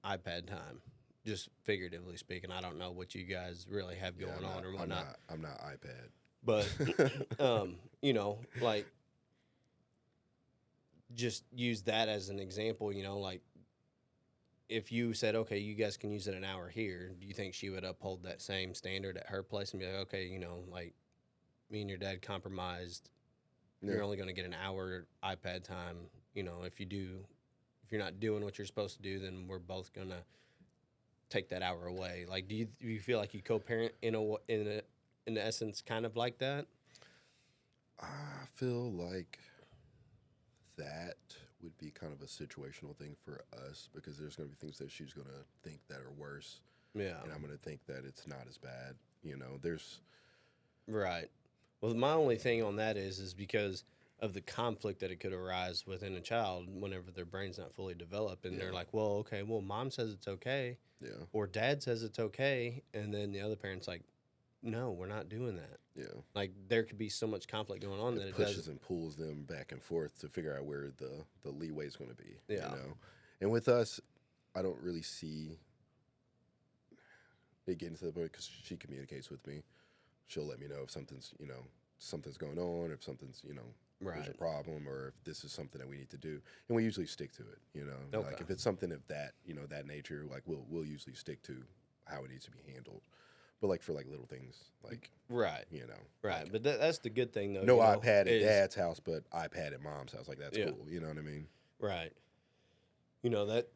iPad time, just figuratively speaking. I don't know what you guys really have going on or whatnot. I'm not iPad. But, you know, like, just use that as an example, you know, like, if you said, okay, you guys can use it an hour here, do you think she would uphold that same standard at her place and be like, okay, you know, like, me and your dad compromised. Yeah. You're only going to get an hour iPad time. You know, if you're not doing what you're supposed to do, then we're both going to take that hour away. Like, do you feel like you co-parent in essence kind of like that? I feel like that would be kind of a situational thing for us because there's going to be things that she's going to think that are worse. Yeah. And I'm going to think that it's not as bad. You know, there's. Right. Well, my only thing on that is because of the conflict that it could arise within a child whenever their brain's not fully developed. And they're like, well, okay, well, mom says it's okay. Yeah. Or dad says it's okay. And then the other parent's like, no, we're not doing that. Yeah. Like, there could be so much conflict going on that it pushes and pulls them back and forth to figure out where the leeway is going to be. Yeah. You know? And with us, I don't really see it getting to the point because she communicates with me. She'll let me know if something's going on, if something's, there's a problem, or if this is something that we need to do. And we usually stick to it, Okay. Like if it's something of that, that nature, like we'll usually stick to how it needs to be handled. But like for like little things, like right, right. Like, but that's the good thing though. No iPad at dad's house, but iPad at mom's house. Like that's cool. You know what I mean? Right. That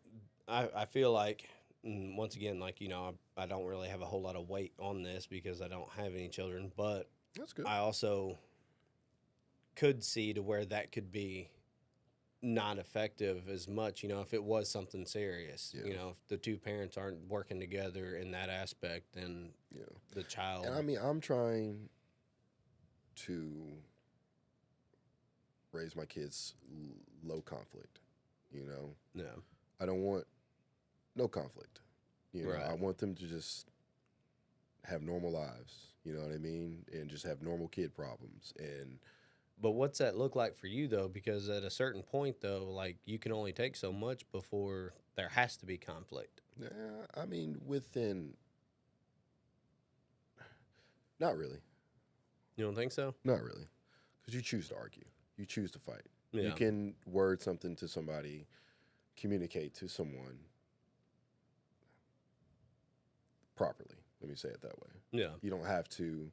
I feel like once again, like I don't really have a whole lot of weight on this because I don't have any children, but that's good. I also could see to where that could be not effective as much, if it was something serious. Yeah. If the two parents aren't working together in that aspect, then the child. And I mean, I'm trying to raise my kids low conflict, Yeah. I don't want no conflict. Right. I want them to just have normal lives, you know what I mean? And just have normal kid problems. But what's that look like for you, though? Because at a certain point, though, like, you can only take so much before there has to be conflict. Yeah, I mean, not really. You don't think so? Not really. Because you choose to argue. You choose to fight. Yeah. You can word something to somebody, communicate to someone properly. Let me say it that way. Yeah. You don't have to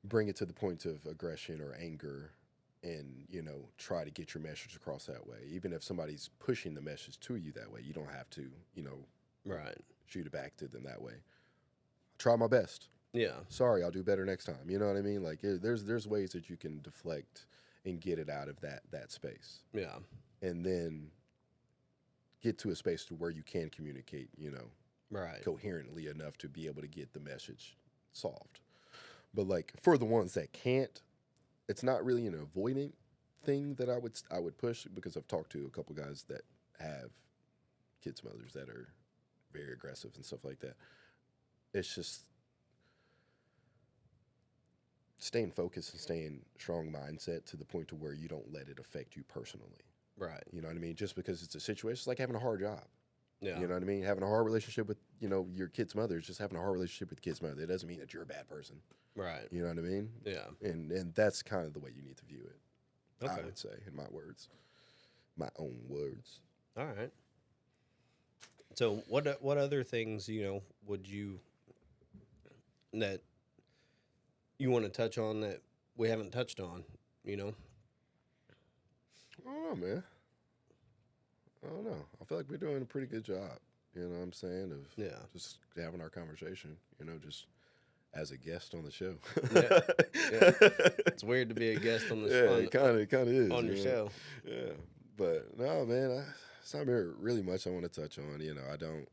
bring it to the point of aggression or anger and, try to get your message across that way. Even if somebody's pushing the message to you that way, you don't have to, right, shoot it back to them that way. Try my best. Yeah. Sorry, I'll do better next time. You know what I mean? Like there's ways that you can deflect and get it out of that space. Yeah. And then get to a space to where you can communicate, right, coherently enough to be able to get the message solved. But like for the ones that can't, it's not really an avoiding thing that I would push because I've talked to a couple guys that have kids' mothers that are very aggressive and stuff like that. It's just staying focused and staying strong mindset to the point to where you don't let it affect you personally. Right. You know what I mean? Just because it's a situation, it's like having a hard job. Yeah. You know what I mean? Having a hard relationship with, your kid's mother is just having a hard relationship with the kid's mother. It doesn't mean that you're a bad person. Right. You know what I mean? Yeah. And that's kind of the way you need to view it. Okay. I would say, in my words. My own words. All right. So what other things, would you that you want to touch on that we haven't touched on, I don't know, man. I don't know. I feel like we're doing a pretty good job, you know what I'm saying, of just having our conversation, just as a guest on the show. Yeah. It's weird to be a guest on the show. Yeah, it kind of is. On your show. Yeah. But, no, man, it's not really much I want to touch on. I don't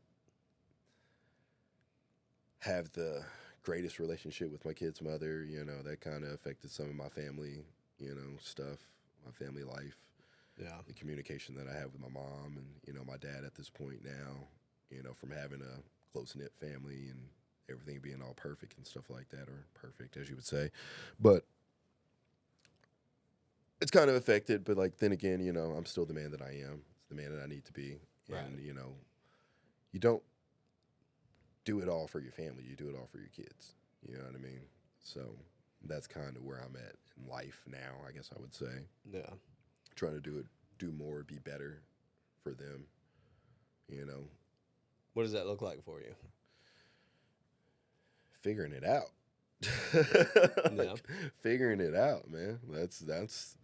have the greatest relationship with my kid's mother. You know, that kind of affected some of my family, stuff, my family life. Yeah. The communication that I have with my mom and, my dad at this point now, from having a close knit family and everything being all perfect and stuff like that, or perfect, as you would say. But it's kind of affected, but like then again, I'm still the man that I am. It's the man that I need to be. Right. And, you don't do it all for your family. You do it all for your kids. You know what I mean? So that's kind of where I'm at in life now, I guess I would say. Yeah. Trying to do more, be better for them, What does that look like for you? Figuring it out. Yeah. Figuring it out, man. That's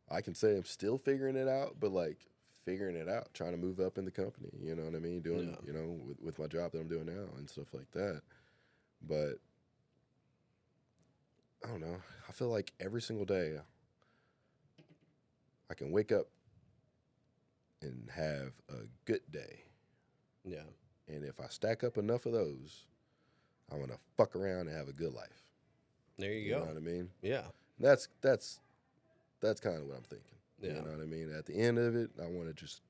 I can say I'm still figuring it out, but like figuring it out, trying to move up in the company, you know what I mean? Doing, with my job that I'm doing now and stuff like that. But I don't know. I feel like every single day I can wake up and have a good day. Yeah. And if I stack up enough of those, I'm gonna fuck around and have a good life. There you go. go. You know what I mean? Yeah. That's kind of what I'm thinking. Yeah. You know what I mean? At the end of it, I want to just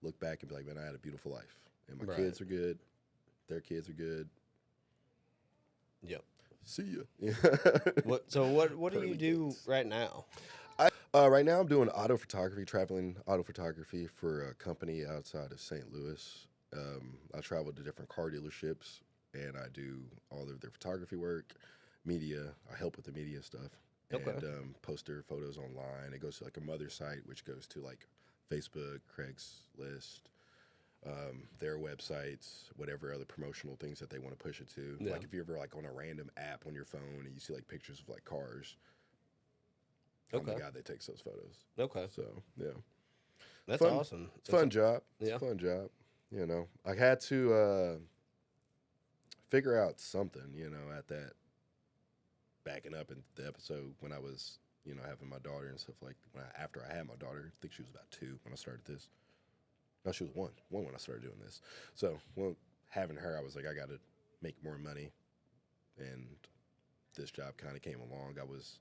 look back and be like, man, I had a beautiful life. And my kids are good. Their kids are good. Yep. See ya. What do you do right now? Right now I'm doing auto photography, traveling auto photography for a company outside of St. Louis. I travel to different car dealerships and I do all of their photography work, media. I help with the media stuff. Okay. And post their photos online. It goes to like a mother site, which goes to like Facebook, Craigslist, their websites, whatever other promotional things that they want to push it to. Yeah. Like if you're ever like on a random app on your phone and you see like pictures of like cars, okay. I'm the guy that takes those photos. Okay. So yeah, that's fun, awesome. It's a fun job. Yeah. It's a fun job. I had to figure out something. At that. Backing up in the episode when I was, having my daughter and stuff like after I had my daughter, I think she was about 2 when I started this. No, she was one when I started doing this. So, having her, I was like, I got to make more money. And this job kind of came along. I was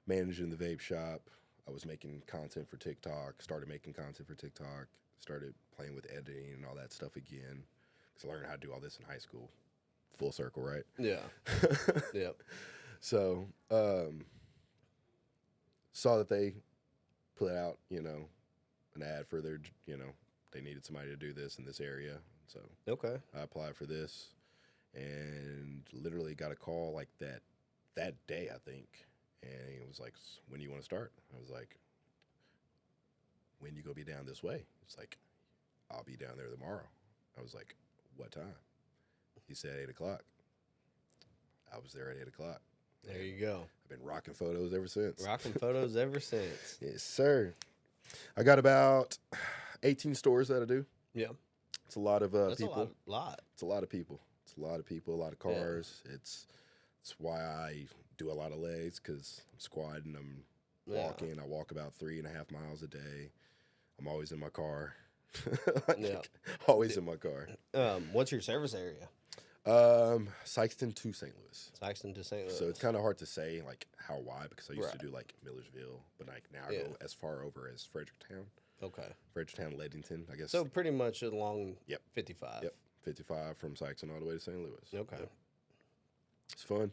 managing the vape shop. I was making content for TikTok, started making content for TikTok, started playing with editing and all that stuff again. Because I learned how to do all this in high school. Full circle, right? Yeah. Yep. So, saw that they put out, an ad for their, they needed somebody to do this in this area. So, okay. I applied for this and literally got a call like that day, I think. And it was like, when do you want to start? I was like, when you go be down this way? It's like, I'll be down there tomorrow. I was like, what time? He said 8 o'clock. I was there at 8 o'clock. There you go. I've been rocking photos ever since. Rocking photos ever since. Yes, sir. I got about 18 stores that I do. Yeah. It's a lot of That's people. a lot. It's a lot of people. It's a lot of people, a lot of cars. Yeah. It's why I do a lot of legs because I'm squatting, I'm walking. I walk about 3.5 miles a day. I'm always in my car. Always in my car. What's your service area? Sykeston to St. Louis. Sykeston to St. Louis. So it's kind of hard to say like how wide because I used to do like Millersville, but like now I go as far over as Fredericktown. Okay. Fredericktown, Ledington, I guess. So pretty much along 55. Yep. 55 from Sykeston all the way to St. Louis. Okay. Yep. It's fun.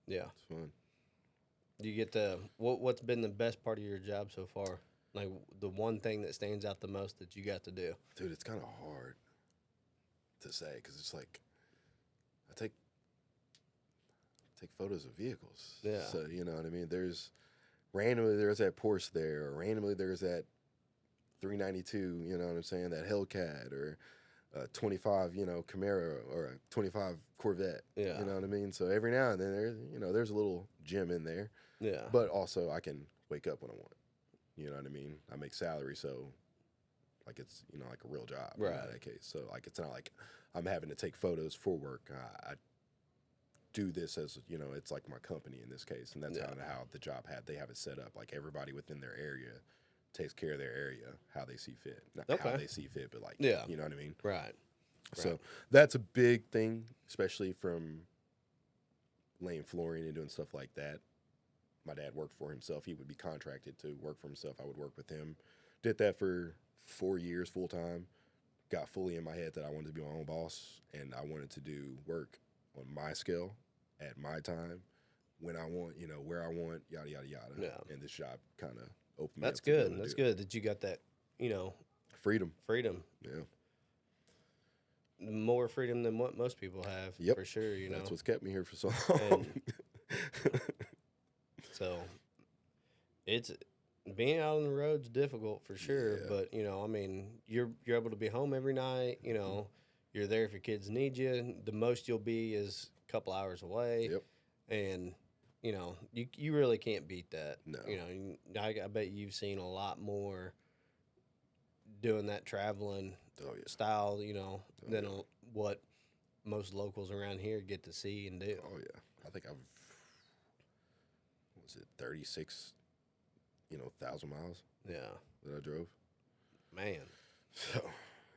Yeah. It's fun. Do you get to what's been the best part of your job so far? Like the one thing that stands out the most that you got to do? Dude, it's kind of hard to say because it's like I take photos of vehicles. Yeah. So, you know what I mean? Randomly there's that Porsche there, or randomly there's that 392, you know what I'm saying? That Hellcat, or a 25, Camaro, or a 25 Corvette. Yeah. You know what I mean? So every now and then there's a little gem in there. Yeah. But also I can wake up when I want. You know what I mean? I make salary, so like it's, like a real job right. in that case. So like it's not like I'm having to take photos for work. I do this as, it's like my company in this case. And that's how the job they have it set up. Like everybody within their area takes care of their area, how they see fit. Not how they see fit, but like, you know what I mean? Right. So that's a big thing, especially from laying flooring and doing stuff like that. My dad worked for himself. He would be contracted to work for himself. I would work with him. Did that for 4 years full time. Got fully in my head that I wanted to be my own boss and I wanted to do work on my scale at my time when I want, where I want, yada, yada, yada. Yeah. And this job kind of opened me That's up. good. That's good that you got that, Freedom. Yeah. More freedom than what most people have. Yep. For sure, That's what's kept me here for so long. So it's being out on the road's difficult for sure, but you're able to be home every night, you're there if your kids need you. The most you'll be is a couple hours away. Yep. And you really can't beat that. No. I bet you've seen a lot more doing that traveling style, than what most locals around here get to see and do. Oh yeah. I think I've 36 1,000 miles. Yeah. That I drove. Man. So,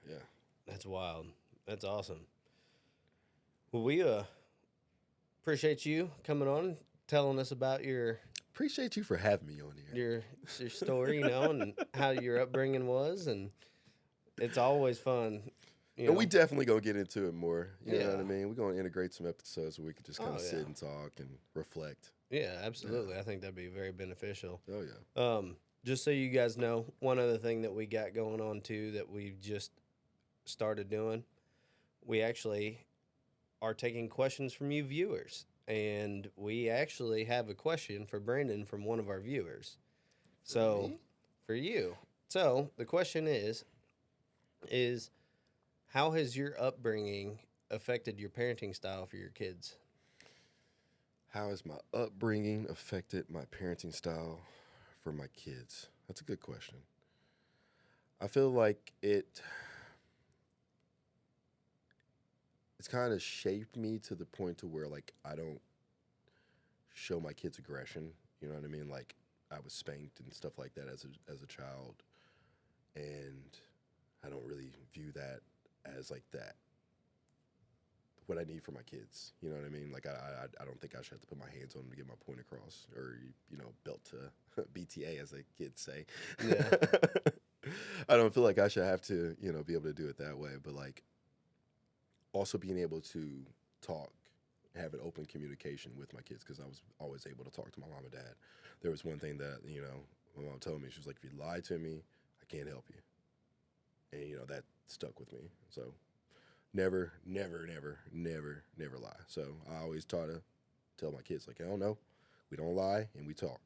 yeah. That's wild. That's awesome. Well, we appreciate you coming on, telling us about your appreciate you for having me on here. Your story, and how your upbringing was, and it's always fun. And we definitely gonna get into it more. You know what I mean? We're gonna integrate some episodes where we could just kind of sit and talk and reflect. Yeah, absolutely. I think that'd be very beneficial. Oh yeah. Just so you guys know, one other thing that we got going on too that we've just started doing, we actually are taking questions from you viewers, and we actually have a question for Brandon from one of our viewers. For you. So the question is how has your upbringing affected your parenting style for your kids? How has my upbringing affected my parenting style for my kids? That's a good question. I feel like it's kind of shaped me to the point to where like I don't show my kids aggression. You know what I mean? Like I was spanked and stuff like that as a child, and I don't really view that as like that. What I need for my kids, you know what I mean? Like I don't think I should have to put my hands on them to get my point across, or belt to BTA as the kids say. Yeah. I don't feel like I should have to be able to do it that way, but like also being able to talk, have an open communication with my kids, because I was always able to talk to my mom and dad. There was one thing that my mom told me. She was like, "If you lie to me, I can't help you," and that stuck with me. So. Never lie. So I always try to tell my kids, like, "Oh no, we don't lie and we talk."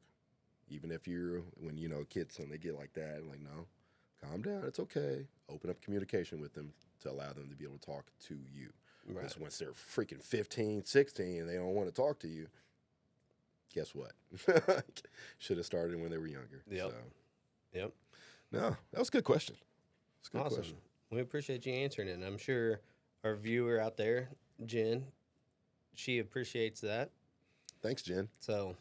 Even if when kids and they get like that, I'm like, no, calm down, it's okay. Open up communication with them to allow them to be able to talk to you. Because once they're freaking 15, 16 and they don't want to talk to you, guess what? Should have started when they were younger. Yep. So. Yep. No, that was a good question. It's a good question. We appreciate you answering it. And I'm sure our viewer out there, Jen, she appreciates that. Thanks, Jen. So,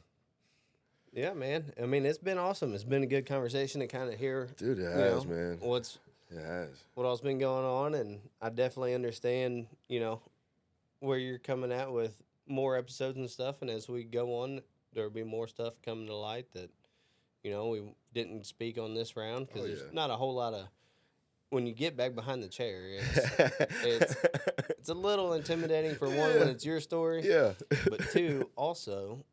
yeah, man. I mean, it's been awesome. It's been a good conversation to kind of hear. Dude, it has, man. What all's been going on, and I definitely understand, where you're coming at with more episodes and stuff. And as we go on, there'll be more stuff coming to light that, we didn't speak on this round because there's not a whole lot of. When you get back behind the chair, it's a little intimidating for one when it's your story. Yeah. But two, also,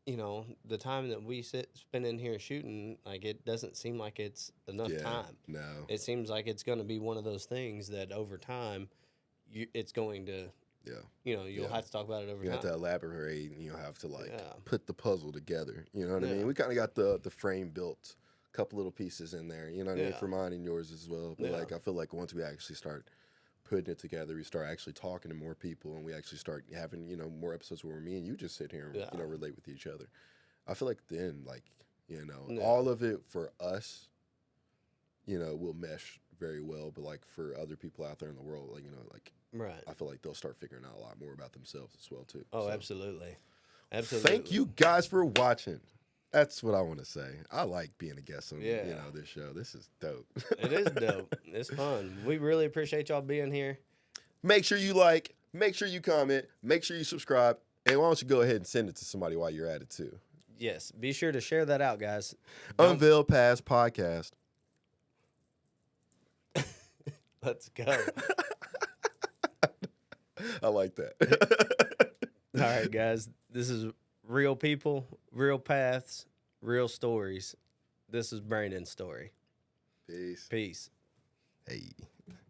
the time that we spend in here shooting, like it doesn't seem like it's enough time. No. It seems like it's going to be one of those things that over time, it's going to. Yeah. You'll have to talk about it over time. You have to elaborate, and you'll have to put the puzzle together. You know what I mean? We kind of got the frame built. Couple little pieces in there, you know what I mean, for mine and yours as well. But like I feel like once we actually start putting it together, we start actually talking to more people, and we actually start having more episodes where me and you just sit here and relate with each other. I feel like then all of it for us, will mesh very well. But like for other people out there in the world, right, I feel like they'll start figuring out a lot more about themselves as well too. Oh, so. absolutely. Absolutely. Thank you guys for watching. That's what I want to say. I like being a guest on this show. This is dope. It is dope. It's fun. We really appreciate y'all being here. Make sure you like, make sure you comment, make sure you subscribe, and why don't you go ahead and send it to somebody while you're at it too. Yes, be sure to share that out, guys. Unveiled Past Podcast. Let's go. I like that. All right, guys. This is real people, real paths, real stories. This is Brandon's story. Peace. Peace. Hey.